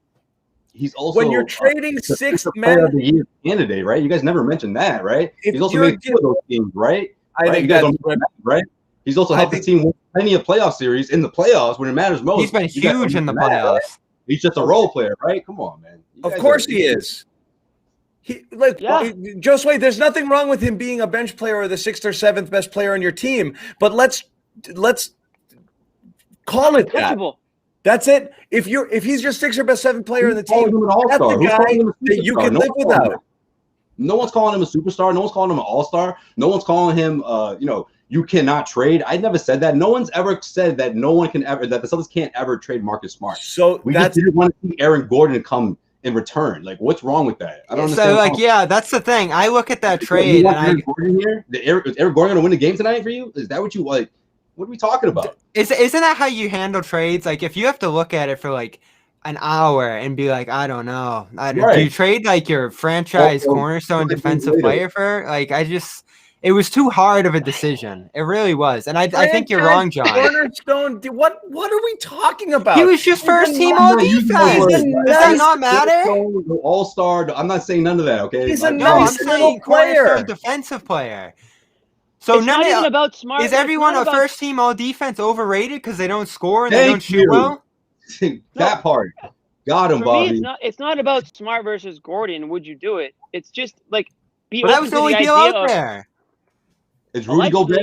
He's also when you're trading 6th man of the year candidate, right? You guys never mentioned that, right? He's also made 2 of those teams, right? I think that's right. He's also helped the team win plenty of playoff series in the playoffs when it matters most. He's been huge in the playoffs. Right? He's just a role player, right? Come on, man. Of course he is. Josue, there's nothing wrong with him being a bench player or the 6th or 7th best player on your team, but let's call it that. That's it. If he's your 6th or best 7th player in the team, that's the guy that you can live without. No one's calling him a superstar. No one's calling him an all-star. No one's calling him, you cannot trade. I never said that. No one's ever said that that the Celtics can't ever trade Marcus Smart. So we just didn't want to see Aaron Gordon come in returon. Like, what's wrong with that? I don't understand. So, that's the thing. I look at that trade. Aaron Gordon here? Is Aaron Gordon going to win the game tonight for you? Is that what you like? What are we talking about? Isn't that how you handle trades? Like, if you have to look at it for like an hour and be like, I don't know. Do you trade like your franchise cornerstone defensive player for? Like, It was too hard of a decision. It really was. And I think you're wrong, John. Cornerstone, what are we talking about? He was just first team all defense. Does that not matter? All-star. I'm not saying none of that, okay? He's a I'm saying cornerstone defensive player. So it's not even about Smart. Is everyone a first team all defense overrated because they don't score and they don't shoot well? That part. Got him, Bobby. Me, it's not about Smart versus Gordon. Would you do it? It's just like that was the only deal out there. Is Rudy Gobert?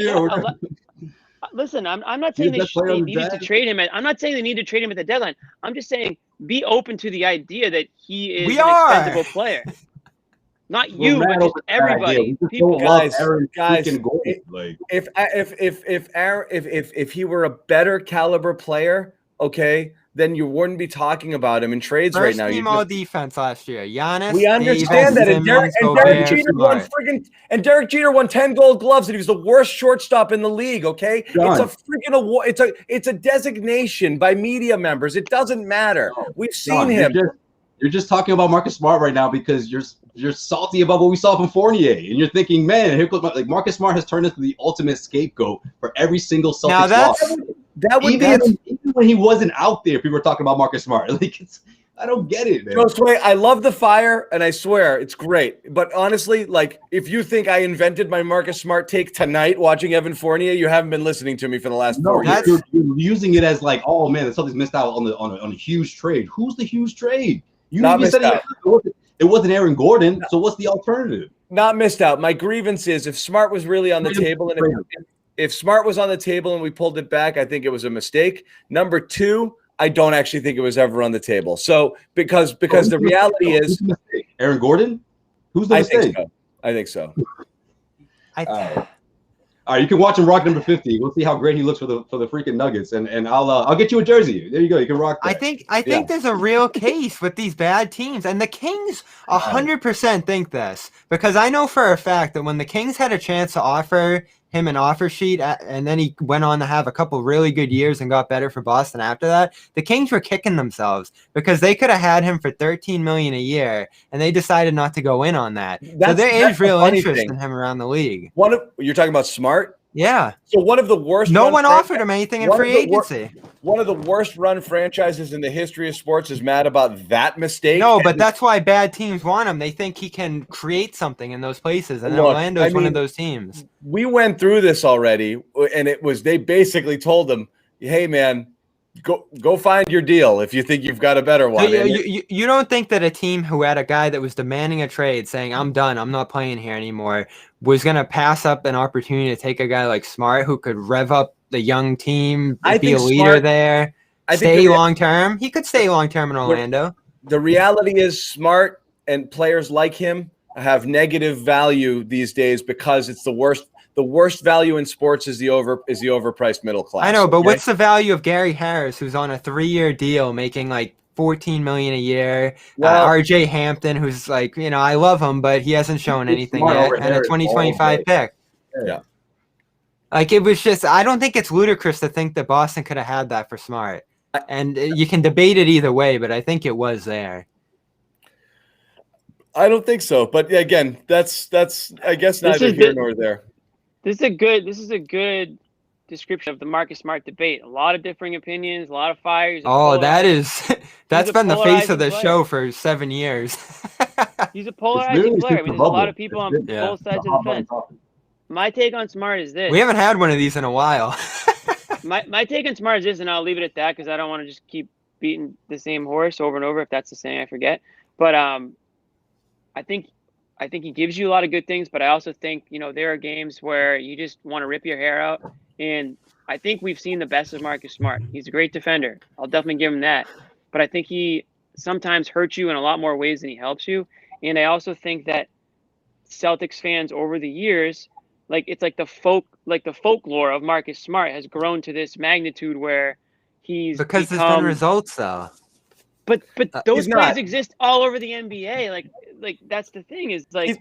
Listen, I'm not saying they needed to trade him. I'm not saying they need to trade him at the deadline. I'm just saying be open to the idea that he is an expendable player. Not you, but just everybody. People, guys. If he were a better caliber player, okay, then you wouldn't be talking about him in trades right now. First team all defense last year. Giannis. We understand that. And Derek Jeter won 10 Gold Gloves, and he was the worst shortstop in the league. Okay, John. It's a freaking award. It's a designation by media members. It doesn't matter. We've seen him. You're just talking about Marcus Smart right now because you're salty about what we saw from Fournier, and you're thinking, man, here comes like Marcus Smart has turned into the ultimate scapegoat for every single Celtics loss. Even when he wasn't out there, people were talking about Marcus Smart. Like I don't get it, man. Sway, I love the fire, and I swear it's great. But honestly, like if you think I invented my Marcus Smart take tonight watching Evan Fournier, you haven't been listening to me for the last 4 years. You're using it as like, oh man, the Celtics missed out on a huge trade. Who's the huge trade? You even said it wasn't Aaron Gordon. So what's the alternative? Not missed out. My grievance is if Smart was really on the table, and if Smart was on the table and we pulled it back, I think it was a mistake. Number two, I don't actually think it was ever on the table. So because the reality is Aaron Gordon? Who's the mistake? I think so. All right, you can watch him rock number 50. We'll see how great he looks for the freaking Nuggets, and I'll get you a jersey. There you go. You can rock that. I think there's a real case with these bad teams, and the Kings 100% think this because I know for a fact that when the Kings had a chance to offer him an offer sheet, and then he went on to have a couple really good years and got better for Boston after that, the Kings were kicking themselves because they could have had him for $13 million a year, and they decided not to go in on that. So there is real interest in him around the league. You're talking about Smart? Yeah. So one of the worst. No one offered him anything in free agency. One of the worst run franchises in the history of sports is mad about that mistake. No, but that's why bad teams want him. They think he can create something in those places, and Orlando's one of those teams. We went through this already, and they basically told him, "Hey, man, go find your deal if you think you've got a better one." So you don't think that a team who had a guy that was demanding a trade, saying, "I'm done, I'm not playing here anymore," was going to pass up an opportunity to take a guy like Smart who could rev up the young team, be a leader there, stay long-term? He could stay long-term in Orlando. The reality is Smart and players like him have negative value these days because it's the worst. The worst value in sports is the overpriced middle class. I know, but what's the value of Gary Harris, who's on a 3-year deal making like $14 million a year? Well, RJ Hampton, who's like, I love him, but he hasn't shown anything yet, and a 2025 pick. Yeah. Like it was just, I don't think it's ludicrous to think that Boston could have had that for Smart. And you can debate it either way, but I think it was there. I don't think so, but again, that's I guess neither here nor there. This is a good description of the Marcus Smart debate. A lot of differing opinions, a lot of fires. Oh, that's been the face of the show for 7 years. He's a polarizing player. I mean, there's a lot of people on both sides of the fence. My take on Smart is this. We haven't had one of these in a while. my take on Smart is this, and I'll leave it at that because I don't want to just keep beating the same horse over and over. If that's the saying, I forget. But I think he gives you a lot of good things, but I also think, there are games where you just want to rip your hair out. And I think we've seen the best of Marcus Smart. He's a great defender. I'll definitely give him that. But I think he sometimes hurts you in a lot more ways than he helps you. And I also think that Celtics fans over the years, it's like the folklore of Marcus Smart has grown to this magnitude where he's there's been results though. But those plays exist all over the NBA. Like that's the thing is I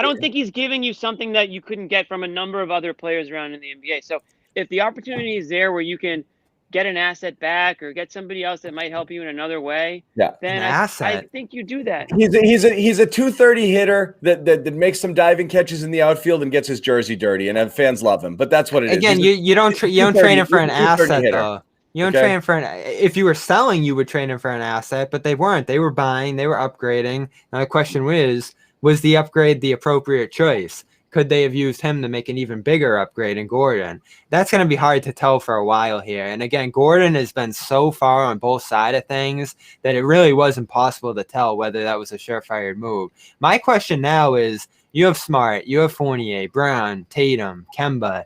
don't think he's giving you something that you couldn't get from a number of other players around in the NBA. So if the opportunity is there where you can get an asset back or get somebody else that might help you in another way, then I think you do that. He's a 230 hitter that makes some diving catches in the outfield and gets his jersey dirty, and fans love him. But that's what it is. Again, you don't train him for an asset though. You don't train him for if you were selling, you would train him for an asset, but they weren't. They were buying, they were upgrading. Now the question was the upgrade the appropriate choice? Could they have used him to make an even bigger upgrade in Gordon? That's going to be hard to tell for a while here. And again, Gordon has been so far on both sides of things that it really was impossible to tell whether that was a surefire move. My question now is, you have Smart, you have Fournier, Brown, Tatum, Kemba.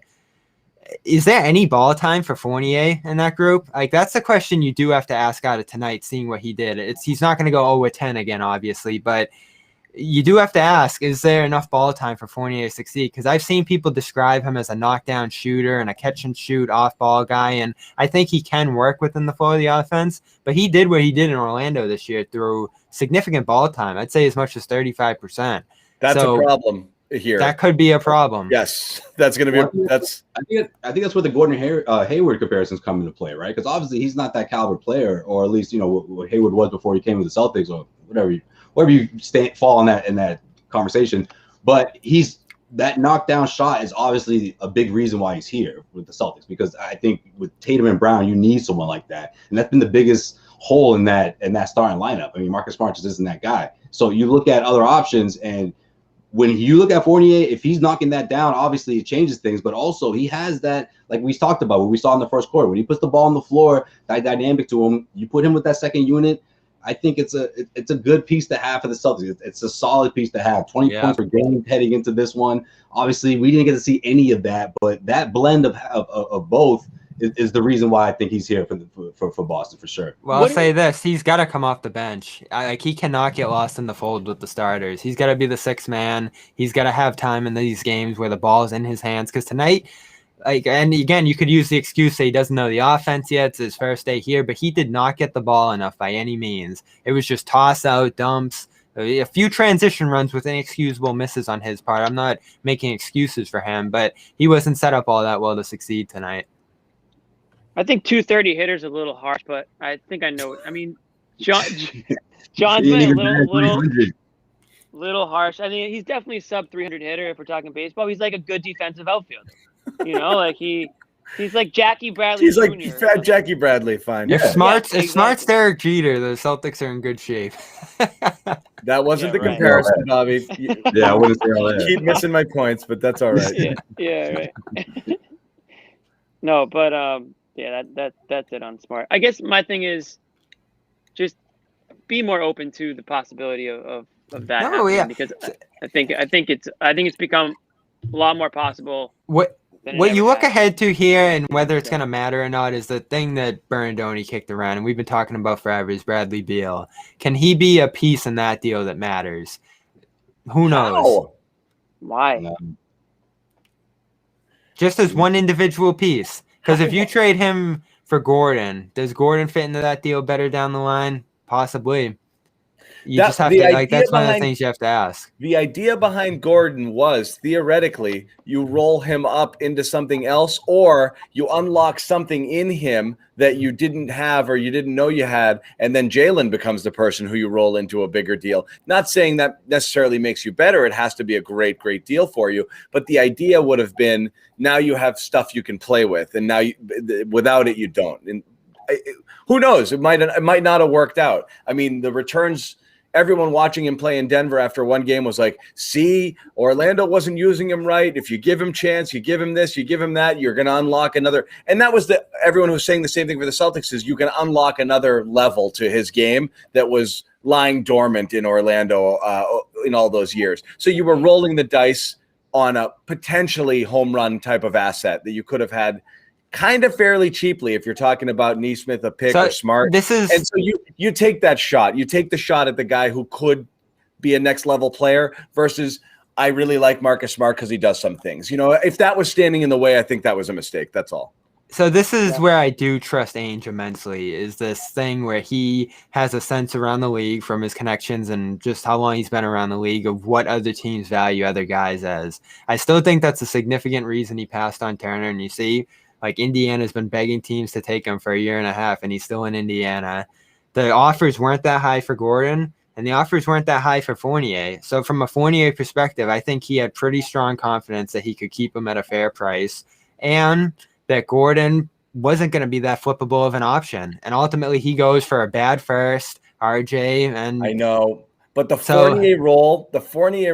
Is there any ball time for Fournier in that group? Like, that's the question you do have to ask out of tonight, seeing what he did. He's not going to go 0-10 again, obviously, but you do have to ask, is there enough ball time for Fournier to succeed? Because I've seen people describe him as a knockdown shooter and a catch-and-shoot off-ball guy, and I think he can work within the flow of the offense, but he did what he did in Orlando this year through significant ball time. I'd say as much as 35%. That's a problem here. That could be a problem. Yes, that's going to be – that's. I think that's where the Gordon Hayward comparisons come into play, right? Because obviously he's not that caliber player, or at least, what Hayward was before he came to the Celtics or whatever you fall in that conversation. But that knockdown shot is obviously a big reason why he's here with the Celtics, because I think with Tatum and Brown, you need someone like that. And that's been the biggest hole in that starting lineup. I mean, Marcus Smart just isn't that guy. So you look at other options, and when you look at Fournier, if he's knocking that down, obviously it changes things. But also he has that, like we talked about, what we saw in the first quarter, when he puts the ball on the floor, that dynamic to him, you put him with that second unit, I think it's a good piece to have for the Celtics. It's a solid piece to have. 20 points per game heading into this one. Obviously, we didn't get to see any of that, but that blend of both is the reason why I think he's here for Boston for sure. Well, I'll say this: he's got to come off the bench. He cannot get lost in the fold with the starters. He's got to be the sixth man. He's got to have time in these games where the ball's in his hands. Because tonight. And again, you could use the excuse that he doesn't know the offense yet. It's his first day here, but he did not get the ball enough by any means. It was just toss out, dumps, a few transition runs with inexcusable misses on his part. I'm not making excuses for him, but he wasn't set up all that well to succeed tonight. I think 230 hitters a little harsh, but I think I know. I mean, John's been a little harsh. I mean, he's definitely sub 300 hitter if we're talking baseball. He's like a good defensive outfielder. Like he's like Jackie Bradley. He's Jr. like fat Jackie Bradley. Fine. If Smart's Derek Jeter, the Celtics are in good shape. That wasn't the comparison, Bobby. Yeah, I wouldn't say all that. Keep missing my points, but that's all right. Yeah, right. No, but that's it on Smart. I guess my thing is just be more open to the possibility of that happening, because I think it's become a lot more possible. What you look ahead to here, and whether it's going to matter or not, is the thing that Brandon kicked around, and we've been talking about forever, is Bradley Beal. Can he be a piece in that deal that matters? Who knows? How? Why? Just as one individual piece. Because if you trade him for Gordon, does Gordon fit into that deal better down the line? Possibly. Just have to, that's one of the things you have to ask. The idea behind Gordon was, theoretically, you roll him up into something else, or you unlock something in him that you didn't have or you didn't know you had, and then Jaylen becomes the person who you roll into a bigger deal. Not saying that necessarily makes you better. It has to be a great, great deal for you. But the idea would have been, now you have stuff you can play with, and now without it, you don't. And who knows? It might not have worked out. I mean, the returns. Everyone watching him play in Denver after one game was like, see, Orlando wasn't using him right. If you give him chance, you give him this, you give him that, you're going to unlock another. And that was everyone who was saying the same thing for the Celtics, is you can unlock another level to his game that was lying dormant in Orlando in all those years. So you were rolling the dice on a potentially home run type of asset that you could have had kind of fairly cheaply if you're talking about Neesmith, a pick, or Smart. And so you take that shot. You take the shot at the guy who could be a next level player versus, I really like Marcus Smart because he does some things. If that was standing in the way, I think that was a mistake. That's all. So this is where I do trust Ainge immensely, is this thing where he has a sense around the league from his connections and just how long he's been around the league of what other teams value other guys as. I still think that's a significant reason he passed on Turner. And you see, Like Indiana's been begging teams to take him for a year and a half, and he's still in Indiana. The offers weren't that high for Gordon, and the offers weren't that high for Fournier. So from a Fournier perspective, I think he had pretty strong confidence that he could keep him at a fair price, and that Gordon wasn't going to be that flippable of an option. And ultimately, he goes for a bad first, RJ, and I know. But the Fournier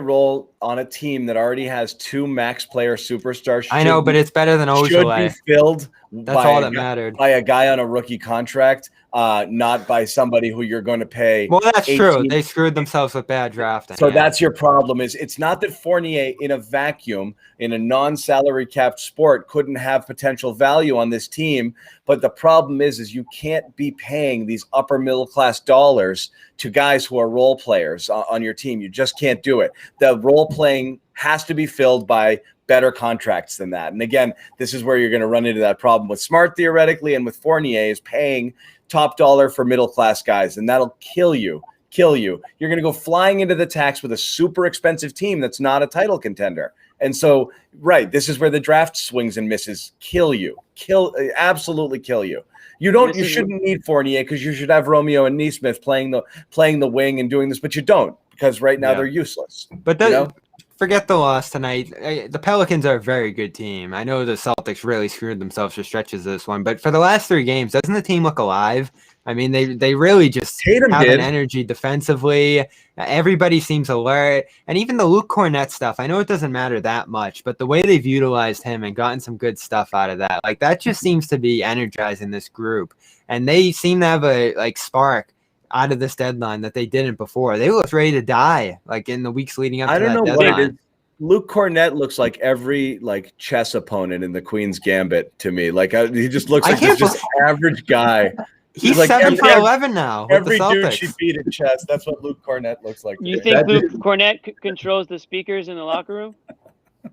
role on a team that already has 2 max player superstars. I know, but it's better than Ojale. Should be filled. That's all that mattered. By a guy on a rookie contract, not by somebody who you're going to pay. Well, that's true. They screwed themselves with bad drafting. So that's your problem. It's not that Fournier in a vacuum, in a non-salary capped sport, couldn't have potential value on this team. But the problem is you can't be paying these upper middle class dollars to guys who are role players on your team. You just can't do it. The role playing has to be filled by better contracts than that. And again, this is where you're going to run into that problem with Smart theoretically, and with Fournier is paying top dollar for middle class guys, and that'll kill you. You're going to go flying into the tax with a super expensive team that's not a title contender. And so, right, this is where the draft swings and misses absolutely kill you. You shouldn't need Fournier, because you should have Romeo and Nesmith playing the wing and doing this, but you don't, because right now they're useless. But forget the loss tonight. The Pelicans are a very good team. I know the Celtics really screwed themselves for stretches of this one, but for the last 3 games, doesn't the team look alive? I mean, they really just Tatum have did. an energy defensively. Everybody seems alert. And even the Luke Kornet stuff, I know it doesn't matter that much, but the way they've utilized him and gotten some good stuff out of that, like that just seems to be energizing this group. And they seem to have a spark out of this deadline that they didn't before. They looked ready to die, like in the weeks leading up to that deadline. I don't know what it is. Luke Kornet looks like every chess opponent in the Queen's Gambit to me. He just looks like just an average guy. He's like 7 for 11 now. Every dude she beat in chess. That's what Luke Kornet looks like. You think Luke Kornet controls the speakers in the locker room?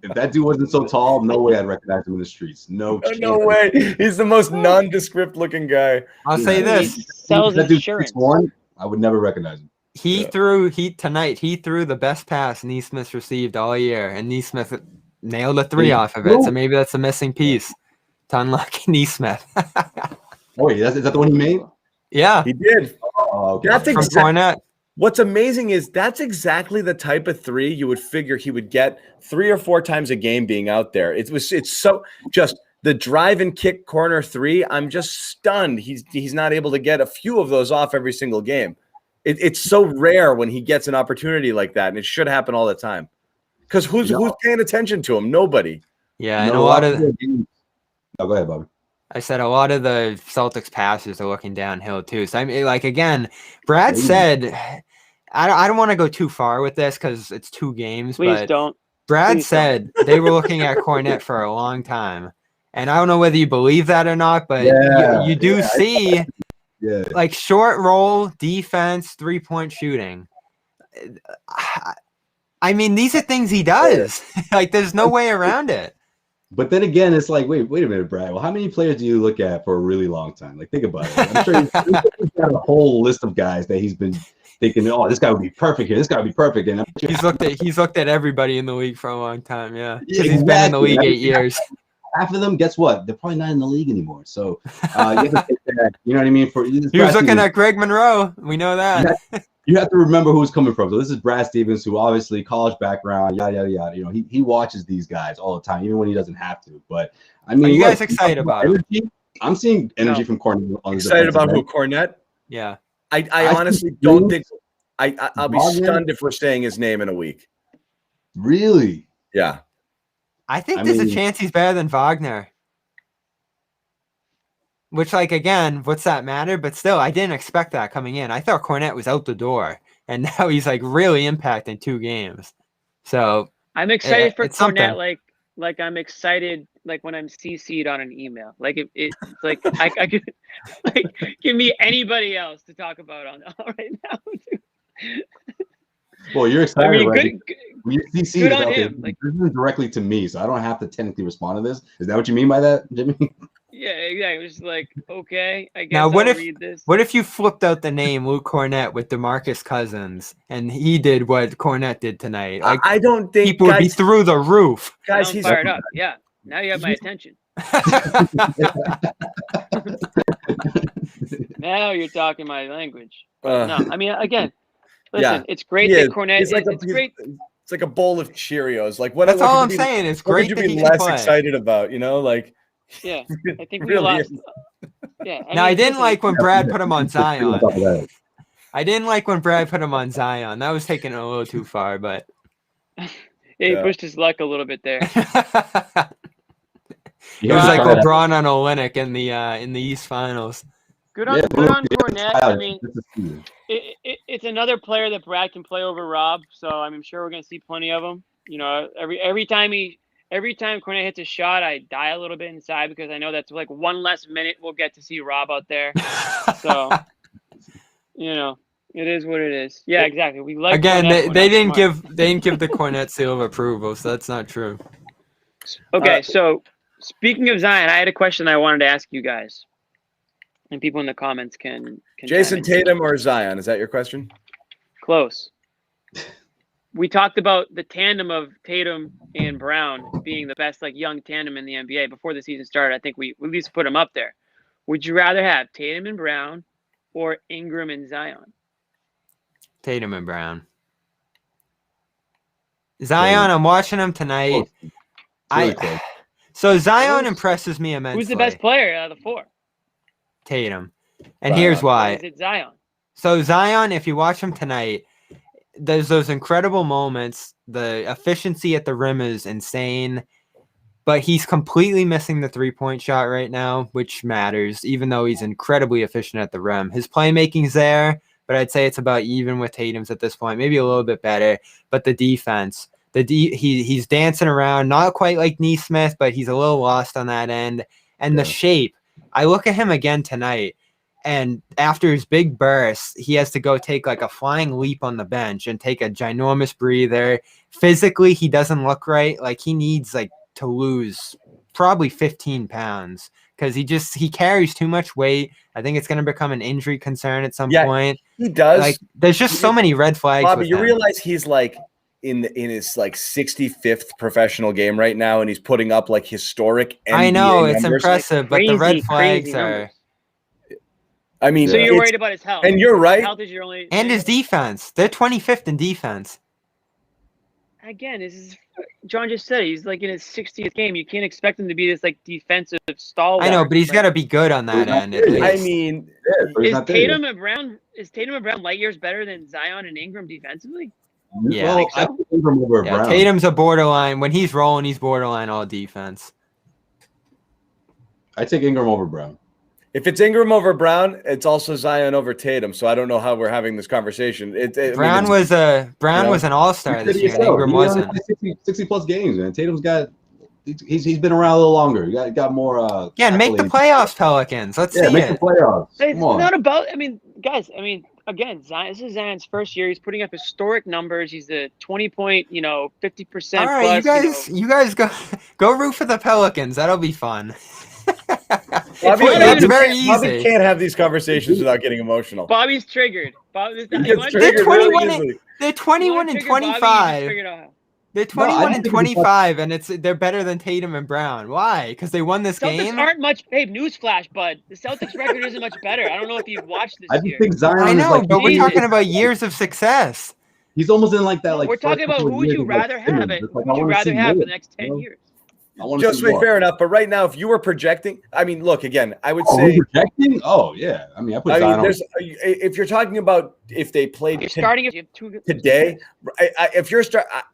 If that dude wasn't so tall, no way I'd recognize him in the streets. No way. He's the most nondescript looking guy. I'll say this. He sells insurance. I would never recognize him. He threw the best pass Nesmith received all year, and Nesmith nailed a 3 off of it. So maybe that's a missing piece to unlock Nesmith. Wait, is that the one he made? Yeah, he did. Oh, okay. That's from Kornet. What's amazing is that's exactly the type of 3 you would figure he would get 3 or 4 times a game being out there. It's so just the drive and kick corner 3. I'm just stunned. He's not able to get a few of those off every single game. It's so rare when he gets an opportunity like that, and it should happen all the time. Because who's paying attention to him? Nobody. Yeah, and a lot of. Go ahead, Bobby. I said a lot of the Celtics passes are looking downhill too. So I mean, again, Brad said, I don't want to go too far with this because it's 2 games. Please but don't. Brad said they were looking at Kornet for a long time, and I don't know whether you believe that or not, but you do see short roll defense, 3-point shooting. I mean, these are things he does. There's no way around it. But then again, it's like, wait a minute, Brad. Well, how many players do you look at for a really long time? Think about it. I'm sure he's got a whole list of guys that he's been thinking, oh, this guy would be perfect here. This guy would be perfect. And he's looked at everybody in the league for a long time. Yeah, because he's been in the league 8 years. Half of them, guess what? They're probably not in the league anymore. So you have to take that. You know what I mean? He was looking at Greg Monroe. We know that. You have to remember who he's coming from. So this is Brad Stevens, who obviously college background, yada yada yada. He watches these guys all the time, even when he doesn't have to. But I mean, are you guys excited about energy? I'm seeing energy from Kornet. Excited about who? Kornet? Yeah. I honestly don't think. I'll be stunned if we're saying his name in a week. Really? Yeah. I think there's a chance he's better than Wagner. Which, again, what's that matter? But still, I didn't expect that coming in. I thought Kornet was out the door, and now he's really impacting 2 games. So I'm excited for Kornet, like I'm excited when I'm CC'd on an email. It's like I could give me anybody else to talk about on right now. Well, you're excited, right? Good on him. This isn't directly to me, so I don't have to technically respond to this. Is that what you mean by that, Jimmy? Yeah, exactly. It was okay, I guess now, I'll read this. What if you flipped out the name Luke Kornet with DeMarcus Cousins, and he did what Kornet did tonight? I don't think people would be through the roof. Guys, he's fired up. Yeah, now you have my attention. Now you're talking my language. No, I mean, again, listen, it's great that Kornet is. It's great. It's like a bowl of Cheerios. Like what? That's all I'm saying. It's great that he can less play. Excited about, like. Yeah, I think we lost. Yeah. I didn't like when Brad put him on Zion. I didn't like when Brad put him on Zion. That was taking it a little too far, but he pushed his luck a little bit there. It was like LeBron on Olynyk in the East Finals. Good on Kornet. I mean, it's another player that Brad can play over Rob, so I'm sure we're going to see plenty of them. Every time Kornet hits a shot, I die a little bit inside because I know that's like one less minute we'll get to see Rob out there. So, it is what it is. Yeah, exactly. We like again. Kornet, they didn't give the Kornet seal of approval, so that's not true. Okay, so speaking of Zion, I had a question I wanted to ask you guys, and people in the comments can Jayson Tatum or Zion? Is that your question? Close. We talked about the tandem of Tatum and Brown being the best young tandem in the NBA before the season started. I think we at least put them up there. Would you rather have Tatum and Brown or Ingram and Zion? Tatum and Brown. Zion, I'm watching him tonight. So Zion impresses me immensely. Who's the best player out of the four? Tatum. And here's why. Is it Zion? So Zion, if you watch him tonight, there's those incredible moments. The efficiency at the rim is insane, but he's completely missing the three-point shot right now, which matters, even though he's incredibly efficient at the rim. His playmaking's there, but I'd say it's about even with Tatum's at this point, maybe a little bit better. But the defense, he's dancing around, not quite like Nesmith, but he's a little lost on that end. And the shape, I look at him again tonight, and after his big burst, he has to go take a flying leap on the bench and take a ginormous breather. Physically, he doesn't look right. He needs to lose probably 15 pounds because he carries too much weight. I think it's going to become an injury concern at some point. He does. There's just so many red flags. Bobby, you realize he's in his 65th professional game right now, and he's putting up historic NBA I know it's numbers. impressive, but the red flags are. I mean, so you're worried about his health, and you're right. His health is your only, and his defense. They're 25th in defense. Again, John just said he's in his 60th game. You can't expect him to be this defensive stalwart. I know, but he's got to be good on that end. I mean, is Tatum and Brown light years better than Zion and Ingram defensively? Yeah, I think Ingram over Brown. Tatum's a borderline. When he's rolling, he's borderline all defense. I take Ingram over Brown. If it's Ingram over Brown, it's also Zion over Tatum. So I don't know how we're having this conversation. Brown was an all-star this year. Ingram wasn't. 60 plus games, man. Tatum's got. He's been around a little longer. You got more. And make the playoffs, Pelicans. Let's see make the playoffs. It's not about. Guys. Again, this is Zion's first year. He's putting up historic numbers. He's a 20-point, 50%. All right, plus, you guys go root for the Pelicans. That'll be fun. It's very easy. Bobby can't have these conversations without getting emotional. Bobby's triggered. They're 21 and 25. They're 21 and 25, and they're better than Tatum and Brown. Why? Because they won this Celtics game? Aren't much. Hey, newsflash, bud. The Celtics record isn't much better. I don't know if you've watched this year. Think Zion I know, but we're talking about years of success. He's almost in that. We're talking about who would you rather have it. Who would you rather have the next 10 years? Just fair enough, but right now, if you were projecting, look again. I would say projecting. Oh yeah, I put Zion on. If you're talking about if they played today,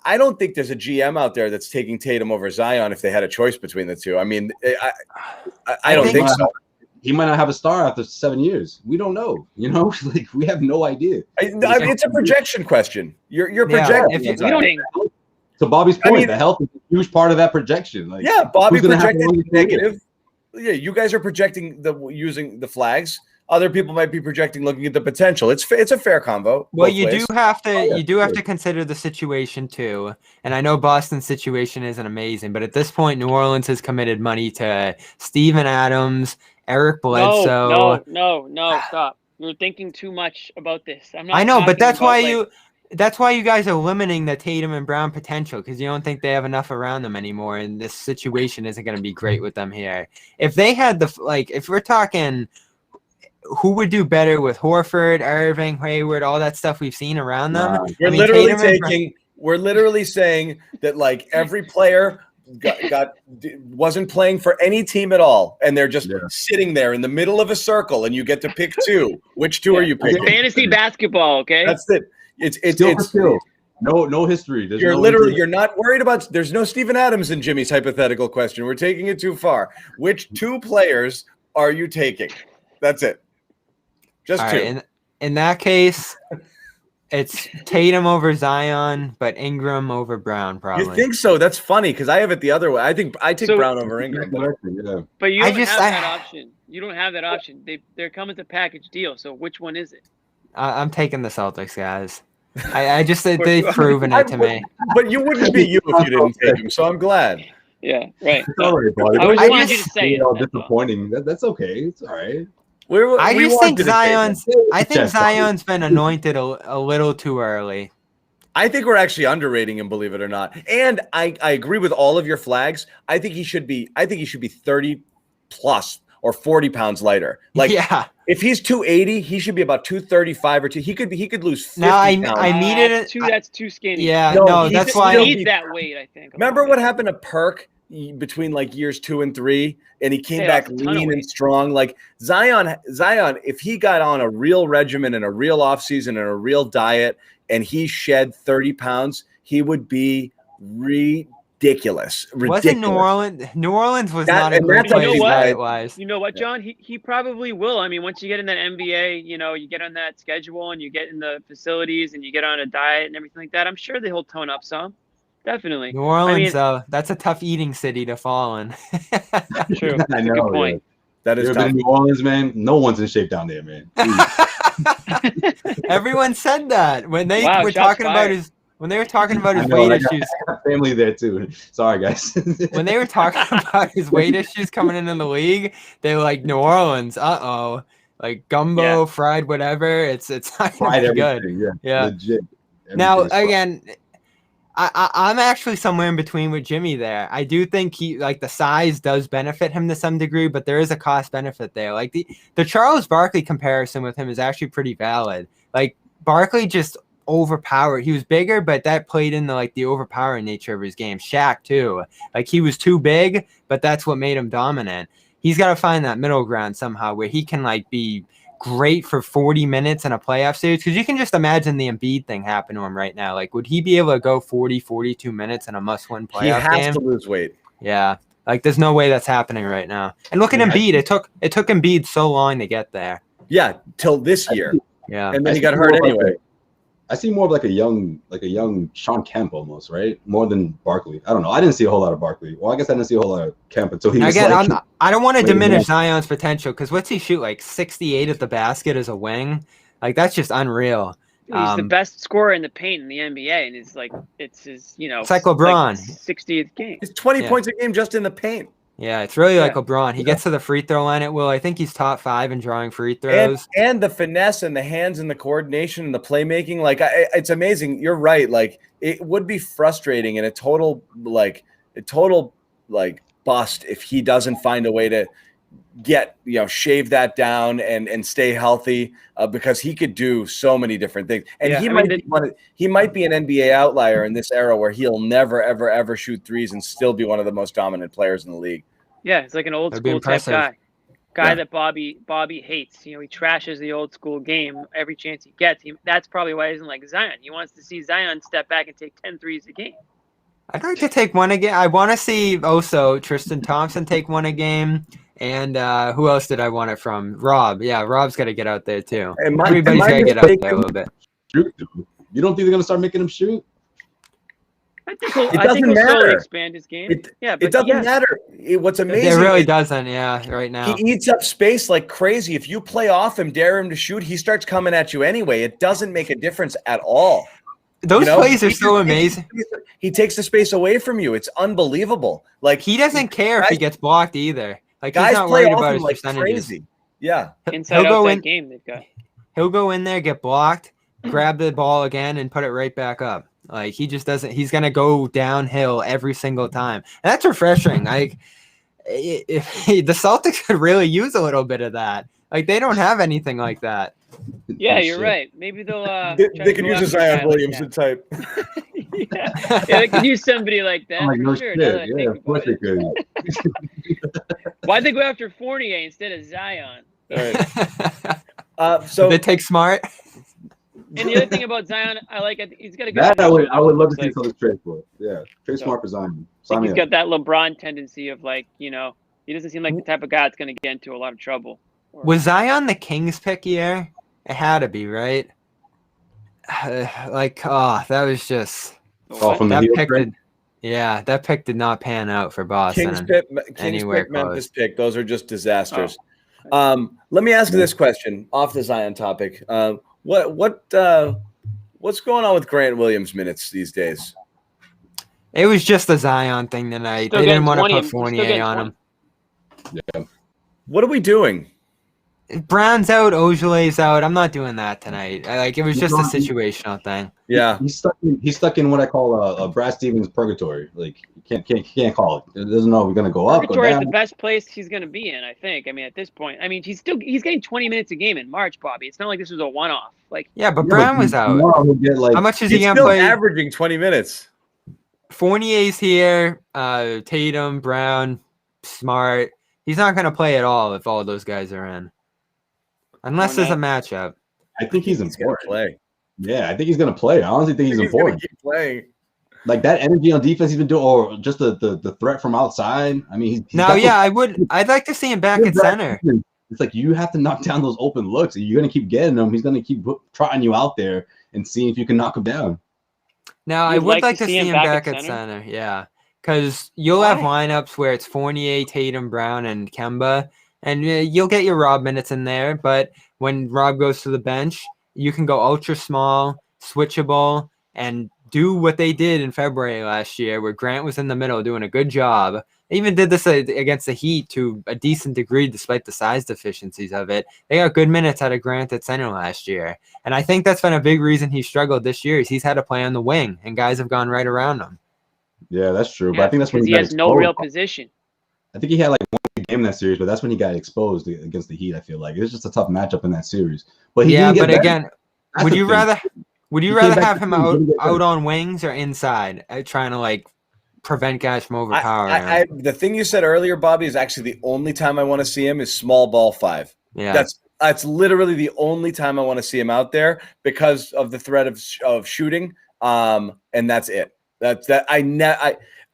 I don't think there's a GM out there that's taking Tatum over Zion if they had a choice between the two. I don't think so. He might not have a star after 7 years. We don't know. We have no idea. It's a projection question. You're projecting. We don't think. To Bobby's point, the health is a huge part of that projection. Bobby projected negative. Yeah, you guys are projecting using the flags. Other people might be projecting looking at the potential. It's a fair combo. Well, you do have to consider the situation too. And I know Boston's situation isn't amazing, but at this point, New Orleans has committed money to Steven Adams, Eric Bledsoe. No, stop. You're thinking too much about this. I know, but that's why you. That's why you guys are limiting the Tatum and Brown potential, because you don't think they have enough around them anymore, and this situation isn't going to be great with them here. If they had if we're talking who would do better with Horford, Irving, Hayward, all that stuff we've seen around them. We're literally saying that like every player wasn't playing for any team at all, and they're just sitting there in the middle of a circle, and you get to pick two. Which two are you picking? Fantasy basketball, okay? That's it. It's no history. You're not worried about. There's no Steven Adams in Jimmy's hypothetical question. We're taking it too far. Which two players are you taking? That's it. Just all two. Right, in that case, it's Tatum over Zion, but Ingram over Brown, probably. You think so? That's funny because I have it the other way. I think I take Brown over Ingram. But you don't have that option. You don't have that option. They're coming to package deal. So which one is it? I'm taking the Celtics, guys. I just they've proven it to me. But you wouldn't be you if you didn't take him. So I'm glad. Yeah, right. It's all right, buddy. I wanted you to say it. Disappointing. That's okay. It's all right. I think Zion's been anointed a little too early. I think we're actually underrating him, believe it or not. And I agree with all of your flags. I think he should be 30 plus or 40 pounds lighter. Like if he's 280, he should be about 235 or 2. He could lose 50 pounds. I needed it. That's too skinny. Yeah, no, that's why he needs that weight, I think. Remember what happened to Perk between like years 2 and 3, and he came back lean and strong. Like Zion, if he got on a real regimen and a real offseason and a real diet, and he shed 30 pounds, he would be ridiculous. Wasn't New Orleans was not a great place diet-wise. You know what, John? He probably will. I mean, once you get in that NBA, you get on that schedule and you get in the facilities and you get on a diet and everything like that, I'm sure he'll tone up some. Definitely. New Orleans, that's a tough eating city to fall in. True. That's a good point. That is tough. New Orleans, man. No one's in shape down there, man. Everyone said that when they were talking about his weight issues. I got family there too. Sorry, guys. When they were talking about his weight issues coming into the league, they were like, New Orleans, like gumbo, fried whatever. It's not gonna be good. Yeah. Legit. Now again, I'm actually somewhere in between with Jimmy there. I do think the size does benefit him to some degree, but there is a cost benefit there. Like the Charles Barkley comparison with him is actually pretty valid. Like Barkley just overpowered. He was bigger, but that played in the overpowering nature of his game. Shaq too. Like he was too big, but that's what made him dominant. He's got to find that middle ground somehow where he can be great for 40 minutes in a playoff series, because you can just imagine the Embiid thing happen to him right now. Like, would he be able to go 40, 42 minutes in a must-win playoff game? He has to lose weight. Yeah. Like, there's no way that's happening right now. And look at Embiid. It took Embiid so long to get there. Yeah, till this year. Yeah. And then he got hurt anyway. I see more of like a young Sean Kemp almost, right? More than Barkley. I don't know. I didn't see a whole lot of Barkley. Well, I guess I didn't see a whole lot of Kemp until he was I don't want to diminish Zion's potential, because what's he shoot, like 68 at the basket as a wing? Like, that's just unreal. He's the best scorer in the paint in the NBA, and it's his, it's like LeBron. 60th game. It's 20 points a game just in the paint. Yeah, it's really like LeBron. He gets to the free throw line at will. I think he's top 5 in drawing free throws. And the finesse and the hands and the coordination and the playmaking. Like, it's amazing. You're right. Like, it would be frustrating and a total bust if he doesn't find a way to get, shave that down and stay healthy, because he could do so many different things. And he might be an NBA outlier in this era where he'll never, ever, ever shoot threes and still be one of the most dominant players in the league. Yeah, it's like an old school type guy that Bobby hates. He trashes the old school game every chance he gets. That's probably why he doesn't like Zion. He wants to see Zion step back and take 10 threes a game. I'd like to take one again. I want to see also Tristan Thompson take one a game. And who else did I want it from? Rob. Yeah, Rob's got to get out there too. Everybody's got to get out there a little bit. Shoot. You don't think they're going to start making him shoot? I think he'll slowly expand his game. It doesn't matter. What's amazing, it really doesn't. Yeah, right now he eats up space like crazy. If you play off him, dare him to shoot, he starts coming at you anyway. It doesn't make a difference at all. Those plays are so amazing. He takes the space away from you. It's unbelievable. Like, he doesn't care if he gets blocked either. Like, guys he's not play worried off about him his percentages. crazy. Yeah, inside outside game they've got. He'll go in there, get blocked, grab the ball again and put it right back up. Like he just doesn't. He's gonna go downhill every single time, and that's refreshing. Like if the Celtics could really use a little bit of that. Like they don't have anything like that. Yeah, you're right. Maybe they'll. They could use a Zion Williamson type. yeah, they could use somebody like that. Like, no sure. shit. Yeah, of course they could. Why'd they go after Fournier instead of Zion? Right. So they take Smart. And the other thing about Zion, I like it. He's got a good. That I would love to see Celtics trade for. Yeah, trade Smart for Zion. I think he's got that LeBron tendency of like, he doesn't seem like the type of guy that's going to get into a lot of trouble. Was Zion the Kings pick year? It had to be, right? That was just. From the that pick that pick did not pan out for Boston. Kings pick, Memphis pick. Those are just disasters. Let me ask you this question off the Zion topic. What's going on with Grant Williams minutes these days? It was just a Zion thing tonight. They didn't want to put Fournier on him. Yeah. What are we doing? Brown's out, Ojeley's out. I'm not doing that tonight. It was just a situational thing. Yeah, he's stuck in what I call a Brad Stevens purgatory. Like you can't call it. It doesn't know if we're gonna go up or down. Purgatory is the best place he's gonna be in, I think. I mean, at this point, he's getting 20 minutes a game in March, Bobby. It's not like this was a one-off. But Brown was out. How much is he gonna play? Averaging 20 minutes. Fournier's here. Tatum, Brown, Smart. He's not gonna play at all if all those guys are in. Unless there's a matchup. I think he's important. Play. Yeah, I think he's going to play. I honestly think he's important. Keep playing. Like that energy on defense he's been doing, or just the threat from outside. I mean, I'd like to see him back at center. It's like you have to knock down those open looks. You're going to keep getting them. He's going to keep trotting you out there and seeing if you can knock him down. Now, I would like to see him back at center. Yeah, because you'll have lineups where it's Fournier, Tatum, Brown, and Kemba. And you'll get your Rob minutes in there, but when Rob goes to the bench, you can go ultra small, switchable, and do what they did in February last year, where Grant was in the middle doing a good job. They even did this against the Heat to a decent degree, despite the size deficiencies of it. They got good minutes out of Grant at center last year. And I think that's been a big reason he struggled this year is he's had to play on the wing, and guys have gone right around him. Yeah, that's true. But I think that's when he has no real position. I think he had like one game in that series, but that's when he got exposed against the Heat. I feel like it was just a tough matchup in that series. But again, would you rather have him out on wings or inside, trying to prevent guys from overpowering him? The thing you said earlier, Bobby, is actually the only time I want to see him is small ball 5. Yeah, that's literally the only time I want to see him out there because of the threat of shooting. And that's it.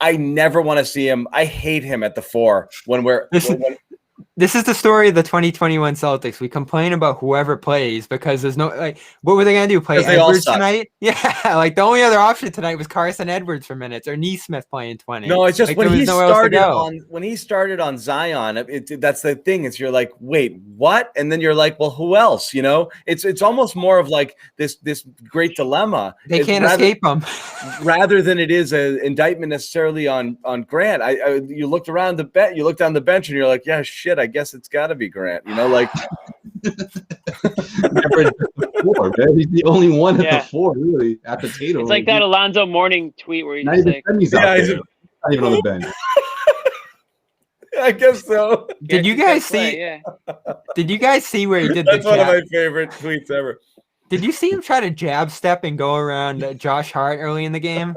I never want to see him. I hate him at the 4 when we're. This is the story of the 2021 Celtics. We complain about whoever plays because there's no what were they gonna do? Play Edwards tonight? Yeah, the only other option tonight was Carson Edwards for minutes or Neesmith playing 20. No, it's just when he started on Zion. That's the thing. It's you're like, wait, what? And then you're like, well, who else? It's almost more of like this great dilemma. They can't escape him. Rather than it is an indictment necessarily on Grant. You looked around you look down the bench and you're like, yeah, shit. I guess it's got to be Grant. Never at the 4, man. He's the only one at the 4, really. After Tatum, it's like that Alonzo Mourning tweet where he's not like, he's not even on the bench. I guess so. Did you guys see? Yeah. Did you guys see where he did? That's one of my favorite tweets ever. Did you see him try to jab step and go around Josh Hart early in the game?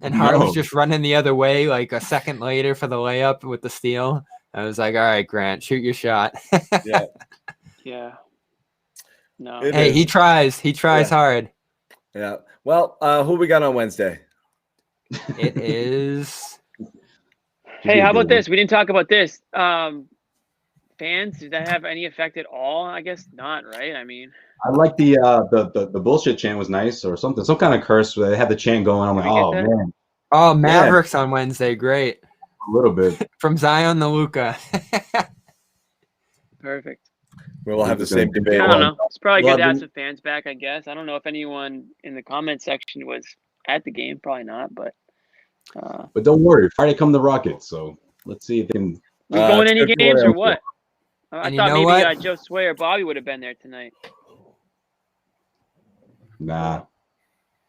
And Hart was just running the other way like a second later for the layup with the steal. I was like, all right, Grant, shoot your shot. Yeah. Yeah. No. Hey, he tries. He tries hard. Yeah. Well, who we got on Wednesday? It is. Hey, how about this? We didn't talk about this. Fans, did that have any effect at all? I guess not, right? I mean, I like the bullshit chant was nice or something. Some kind of curse where they had the chant going. I'm like, oh, man. Oh, Mavericks on Wednesday. Great. A little bit. From Zion to Luka. Perfect. We'll have the same debate. I don't know. It's probably good to have some fans back, I guess. I don't know if anyone in the comment section was at the game. Probably not, but don't worry. Friday come the Rockets, so let's see if they can. We going any games or what? I thought maybe what? Joe Sway or Bobby would have been there tonight. Nah.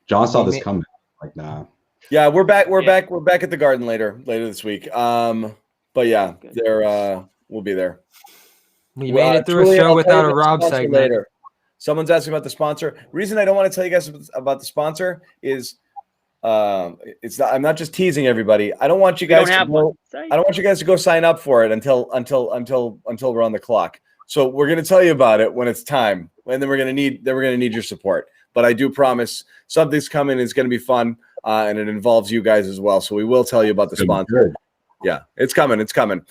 John saw this coming. Like, nah. Yeah, we're back. We're back at the Garden later this week. But yeah, we'll be there. We made it through a show without a Rob segment. Later. Someone's asking about the sponsor. Reason I don't want to tell you guys about the sponsor is I'm not just teasing everybody. I don't want you guys to go sign up for it until we're on the clock. So we're going to tell you about it when it's time, and then we're going to need your support. But I do promise something's coming. It's going to be fun, and it involves you guys as well. So we will tell you about the sponsor. Yeah, it's coming. It's coming.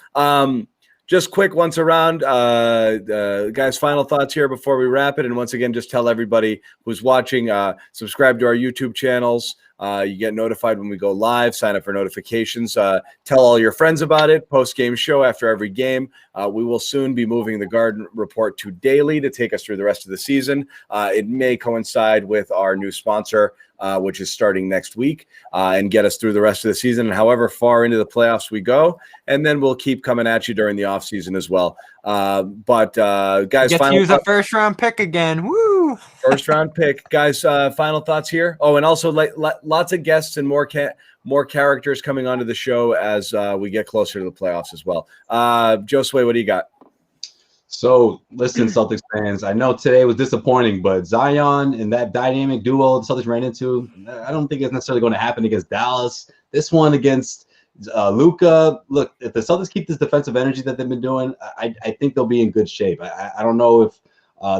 Just quick once around, guys, final thoughts here before we wrap it. And once again, just tell everybody who's watching, subscribe to our YouTube channels. You get notified when we go live. Sign up for notifications. Tell all your friends about it. Post game show after every game. We will soon be moving the Garden Report to daily to take us through the rest of the season. It may coincide with our new sponsor, which is starting next week, and get us through the rest of the season and however far into the playoffs we go. And then we'll keep coming at you during the offseason as well. But guys, get to use a first round pick again. Woo! First round pick, guys. Final thoughts here. Oh, and also lots of guests and more characters coming onto the show as we get closer to the playoffs as well. Josue, what do you got? So listen, Celtics fans, I know today was disappointing, but Zion and that dynamic duo the Celtics ran into, I don't think it's necessarily going to happen against Dallas. This one against Luka, look, if the Celtics keep this defensive energy that they've been doing, I think they'll be in good shape. I don't know if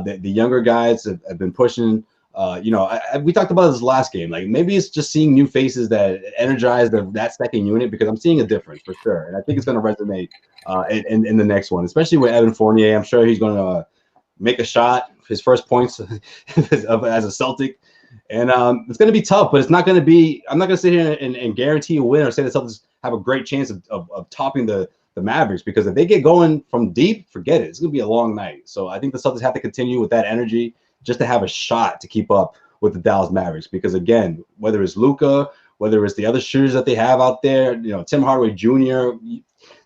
the younger guys have been pushing. We talked about this last game. Like maybe it's just seeing new faces that energize that second unit, because I'm seeing a difference for sure, and I think it's going to resonate in the next one, especially with Evan Fournier. I'm sure he's going to make a shot, his first points as a Celtic, and it's going to be tough. But it's not going to be. I'm not going to sit here and guarantee a win or say the Celtics have a great chance of topping the Mavericks, because if they get going from deep, forget it. It's going to be a long night. So I think the Celtics have to continue with that energy just to have a shot to keep up with the Dallas Mavericks. Because again, whether it's Luka, whether it's the other shooters that they have out there, Tim Hardaway Jr.,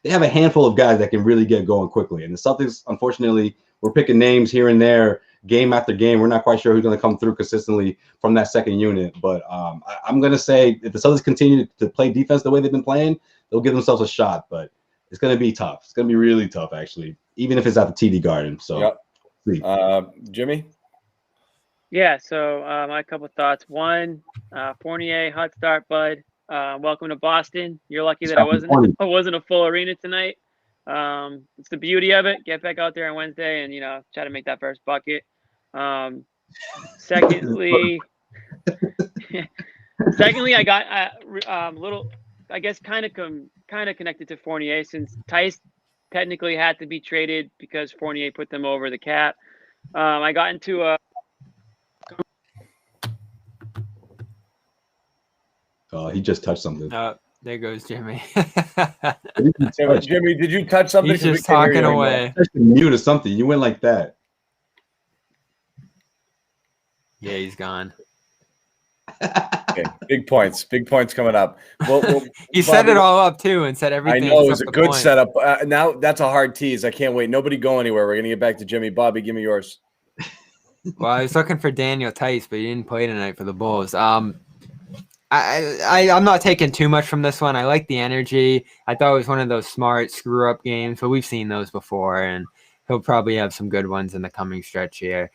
they have a handful of guys that can really get going quickly. And the Celtics, unfortunately, we're picking names here and there, game after game. We're not quite sure who's going to come through consistently from that second unit. But I'm going to say if the Celtics continue to play defense the way they've been playing, they'll give themselves a shot. But it's going to be tough. It's going to be really tough, actually, even if it's at the TD Garden. So, yep. Jimmy? Yeah, so my couple thoughts. One, Fournier, hot start, bud. Welcome to Boston. You're lucky that I wasn't a full arena tonight. It's the beauty of it. Get back out there on Wednesday and try to make that first bucket. Secondly, I got a little, I guess, kind of connected to Fournier, since Tice technically had to be traded because Fournier put them over the cap. I got into a he just touched something. There goes Jimmy. Jimmy, did you touch something? He's just talking away. Mute or something. You went like that. Yeah, he's gone. Okay. Big points coming up. He set it all up too and said everything. I know it was a good setup. Now that's a hard tease. I can't wait. Nobody go anywhere. We're gonna get back to Jimmy. Bobby, give me yours. Well, I was looking for Daniel Tice, but he didn't play tonight for the Bulls. I'm not taking too much from this one. I like the energy. I thought it was one of those smart screw-up games, but we've seen those before, and he'll probably have some good ones in the coming stretch here.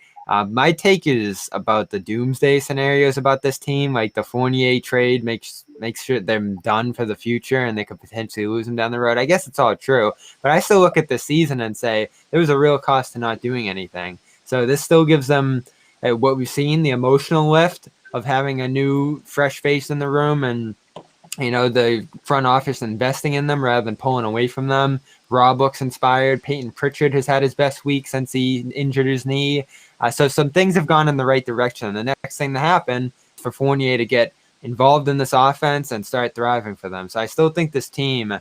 My take is about the doomsday scenarios about this team. Like the Fournier trade makes sure they're done for the future and they could potentially lose them down the road. I guess it's all true, but I still look at this season and say there was a real cost to not doing anything. So this still gives them what we've seen, the emotional lift of having a new fresh face in the room, and the front office investing in them rather than pulling away from them. Rob looks inspired. Peyton Pritchard has had his best week since he injured his knee. So some things have gone in the right direction. The next thing to happen is for Fournier to get involved in this offense and start thriving for them. So I still think this team,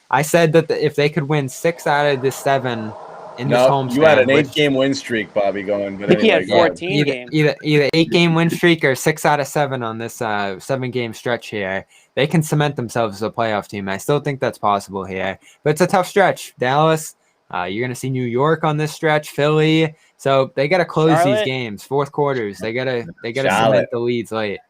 I said that if they could win 6 out of the 7 in this homestand. You had an 8-game win streak, Bobby, going. But he had 14 games. Either 8-game win streak or 6 out of 7 on this 7-game stretch here. They can cement themselves as a playoff team. I still think that's possible here. But it's a tough stretch. Dallas, You're going to see New York on this stretch, Philly. So they got to close Charlotte. these games, fourth quarters. They got to cement the leads late.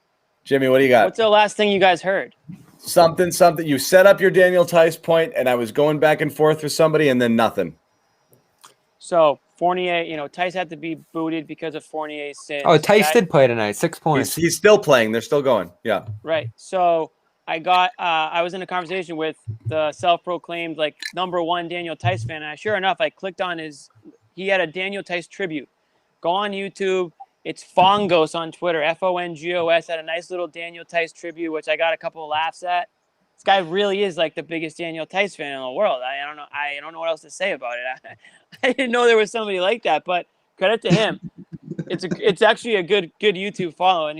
Jimmy, what do you got? What's the last thing you guys heard? Something. You set up your Daniel Tice point, and I was going back and forth with somebody, and then nothing. So Fournier, Tice had to be booted because of Fournier's sins. Oh, Tice did play tonight, 6 points. He's still playing. They're still going. Yeah. Right. So I was in a conversation with the self-proclaimed #1 Daniel Tice fan. And sure enough, I clicked on he had a Daniel Tice tribute. Go on YouTube. It's Fongos on Twitter. Fongos had a nice little Daniel Tice tribute, which I got a couple of laughs at. This guy really is the biggest Daniel Tice fan in the world. I don't know what else to say about it. I didn't know there was somebody like that, but credit to him. It's actually a good YouTube follow,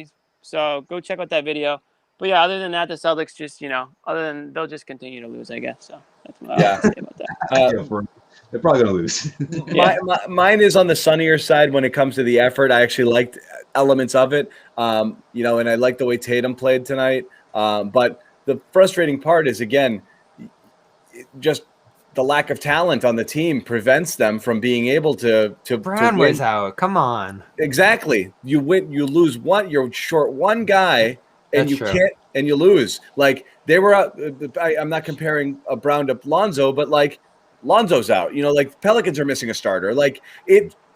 so go check out that video. But yeah, other than that, the Celtics just they'll just continue to lose, I guess. So that's what I have to say about that. They're probably gonna lose. Mine is on the sunnier side when it comes to the effort. I actually liked elements of it, and I liked the way Tatum played tonight. But the frustrating part is, again, just the lack of talent on the team prevents them from being able to Brownway's out. Come on. Exactly. You lose one. You're short one guy, and and you lose. They were out. I'm not comparing Brown to Lonzo, but Lonzo's out. Pelicans are missing a starter.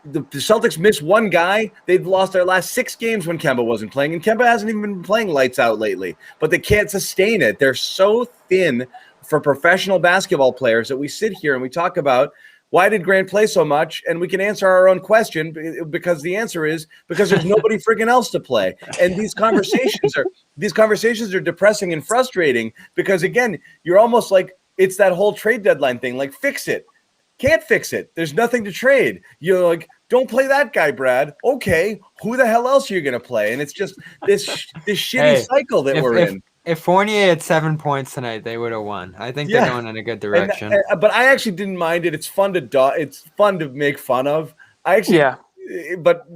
The Celtics miss one guy. They've lost their last 6 games when Kemba wasn't playing, and Kemba hasn't even been playing lights out lately. But they can't sustain it. They're so thin for professional basketball players that we sit here and we talk about, why did Grant play so much? And we can answer our own question, because the answer is because there's nobody friggin' else to play. And these conversations are depressing and frustrating, because again, you're almost it's that whole trade deadline thing. Fix it. Can't fix it. There's nothing to trade. You're don't play that guy, Brad. Okay, who the hell else are you going to play? And it's just this shitty cycle that we're in. If Fournier had 7 points tonight, they would have won. I think they're going in a good direction. But I actually didn't mind it. It's fun to make fun of. But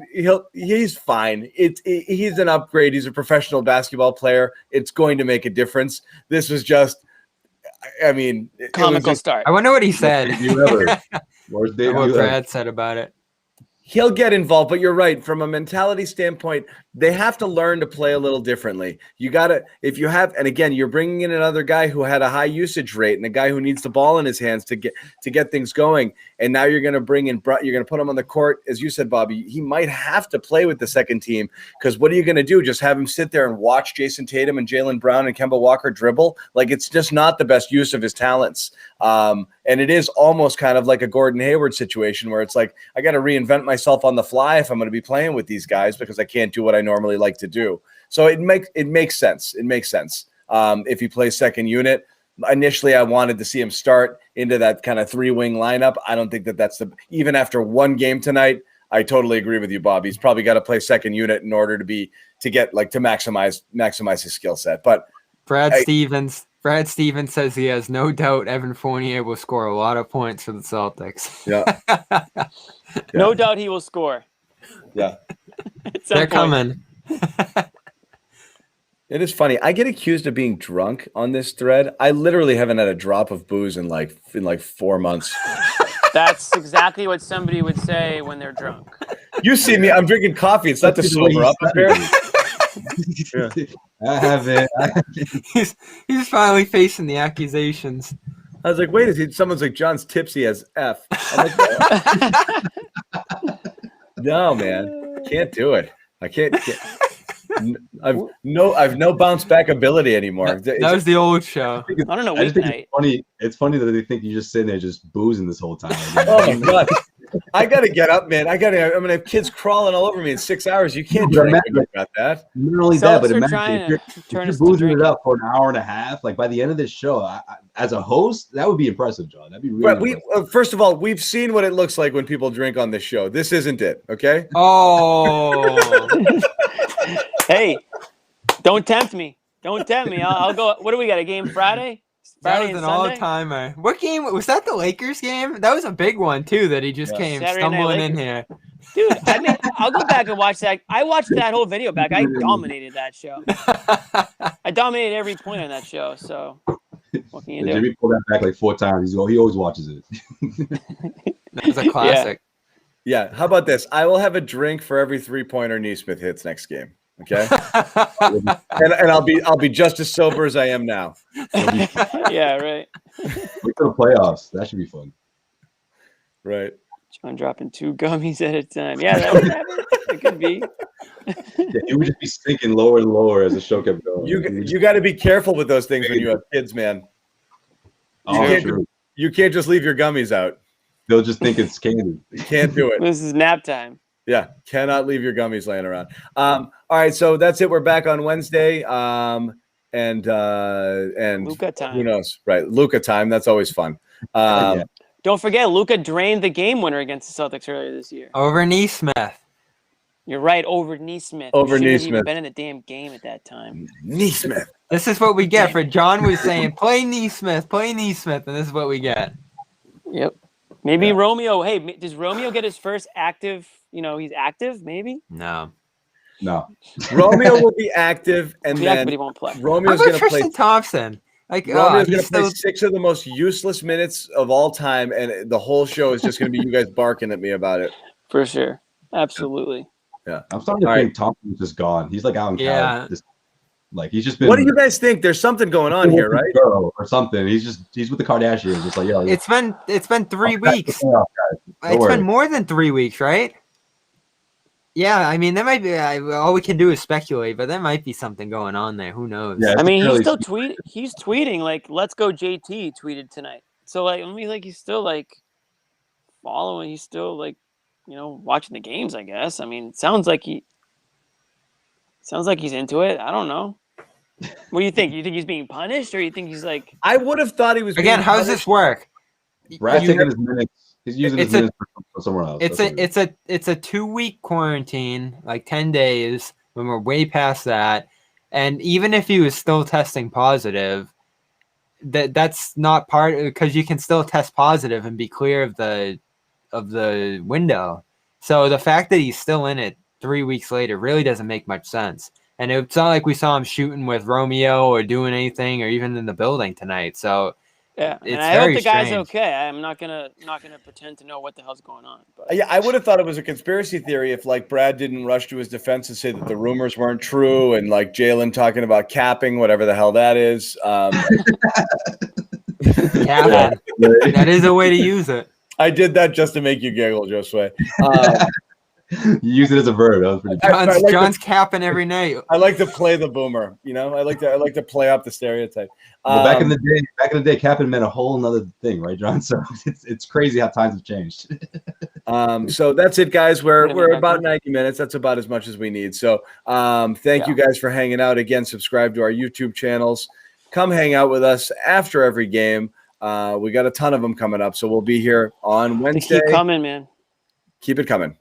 he's fine. He's an upgrade. He's a professional basketball player. It's going to make a difference. This was just, comical start. I wonder what he said. What Brad said about it. He'll get involved, but you're right. From a mentality standpoint, they have to learn to play a little differently. You got to, and again, you're bringing in another guy who had a high usage rate and a guy who needs the ball in his hands to get things going. And now you're going to put him on the court. As you said, Bobby, he might have to play with the second team, because what are you going to do? Just have him sit there and watch Jayson Tatum and Jaylen Brown and Kemba Walker dribble? It's just not the best use of his talents. And it is almost kind of like a Gordon Hayward situation where it's I got to reinvent myself on the fly if I'm going to be playing with these guys, because I can't do what I normally like to do. So it makes sense. It makes sense. If he plays second unit. Initially, I wanted to see him start into that kind of 3-wing lineup. I don't think that's even after one game tonight. I totally agree with you, Bob. He's probably got to play second unit in order to maximize his skill set. But Brad Stevens says he has no doubt Evan Fournier will score a lot of points for the Celtics. Yeah. No doubt he will score. Yeah. They're coming. It is funny. I get accused of being drunk on this thread. I literally haven't had a drop of booze in 4 months. That's exactly what somebody would say when they're drunk. You see me, I'm drinking coffee. It's not to sober up. I haven't. He's finally facing the accusations. I was like, wait, someone's like, John's tipsy as F. I'm like, no, man. Can't do it. I can't. I've no bounce back ability anymore. That was the old show. I don't know. I just think it's funny that they think you just sitting there just boozing this whole time. Oh my god! I gotta get up, man. I'm gonna have kids crawling all over me in 6 hours. You can't do anything about that. Not only that, but imagine if you're boozing it up for an hour and a half. By the end of this show, as a host, that would be impressive, John. That'd be really. First of all, we've seen what it looks like when people drink on this show. This isn't it, okay? Oh. Hey, don't tempt me. Don't tempt me. I'll go. What do we got? A game Friday? That was an all-timer. What game was that? The Lakers game? That was a big one too. That he just came Saturday stumbling in here. Dude, I'll go back and watch that. I watched that whole video back. I dominated that show. I dominated every point on that show. So What can you do? Jimmy pulled that back like 4 times. He always watches it. That's a classic. Yeah. How about this? I will have a drink for every 3-pointer Neesmith hits next game. Okay. and I'll be just as sober as I am now. Yeah, right. Wait till the playoffs. That should be fun. Right. John dropping 2 gummies at a time. Yeah, that would happen. It could be. It would just be sinking lower and lower as the show kept going. You got to be careful with those things when you have kids, man. You can't just leave your gummies out. They'll just think it's candy. You can't do it. This is nap time. Yeah, cannot leave your gummies laying around. All right, so that's it. We're back on Wednesday. And Luka time. Who knows? Right, Luka time. That's always fun. Yeah. Don't forget, Luka drained the game winner against the Celtics earlier this year. Over Neesmith. You're right, over Neesmith. Over He shouldn't have Neesmith. even been in the damn game at that time. Neesmith. This is what we get for John was saying, play Neesmith, and this is what we get. Yep. Maybe Romeo. Hey, does Romeo get his first active? He's active. Maybe. No. Romeo will be active, and then but he won't play. Romeo's How going about to play. Tristan Thompson? Like, Romeo's going he's to play still 6 of the most useless minutes of all time, and the whole show is just going to be you guys barking at me about it. For sure. Absolutely. Yeah. I'm starting to think Thompson's just gone. He's like out in Yeah. Cali. Like he's just been. What do you guys think? There's something going on here, right? Or something. He's with the Kardashians. Just like, yo. It's been 3 weeks. It's been more than 3 weeks, right? Yeah, I mean, there might be. All we can do is speculate, but there might be something going on there. Who knows? Yeah, I mean, really he's still tweeting. He's tweeting like, "Let's go, JT." Tweeted tonight. So like, he's still like following. He's still like, watching the games. I guess. I mean, it sounds like he's into it. I don't know. What do you think? You think he's being punished, or you think he's like? I would have thought he was. Again, how does this work? Brad's taking his minutes. He's using his minutes for somewhere else. It's a 2-week quarantine, like 10 days. When we're way past that, and even if he was still testing positive, that's not part because you can still test positive and be clear of the window. So the fact that he's still in it 3 weeks later really doesn't make much sense. And it's not like we saw him shooting with Romeo or doing anything or even in the building tonight. So yeah, it's and I hope very the guy's strange. okay. I'm not gonna pretend to know what the hell's going on. But Yeah, I would have thought it was a conspiracy theory if like Brad didn't rush to his defense and say that the rumors weren't true, and like Jalen talking about capping, whatever the hell that is. Yeah, that is a way to use it. I did that just to make you giggle, Josue. You use it as a verb. That was pretty. John's capping every night. I like to play the boomer. I like to play up the stereotype. Well, back in the day, capping meant a whole nother thing, right, John? So it's crazy how times have changed. So that's it, guys. We're about 90 minutes. That's about as much as we need. So thank you guys for hanging out. Again, subscribe to our YouTube channels. Come hang out with us after every game. We got a ton of them coming up, so we'll be here on Wednesday. Keep coming, man. Keep it coming.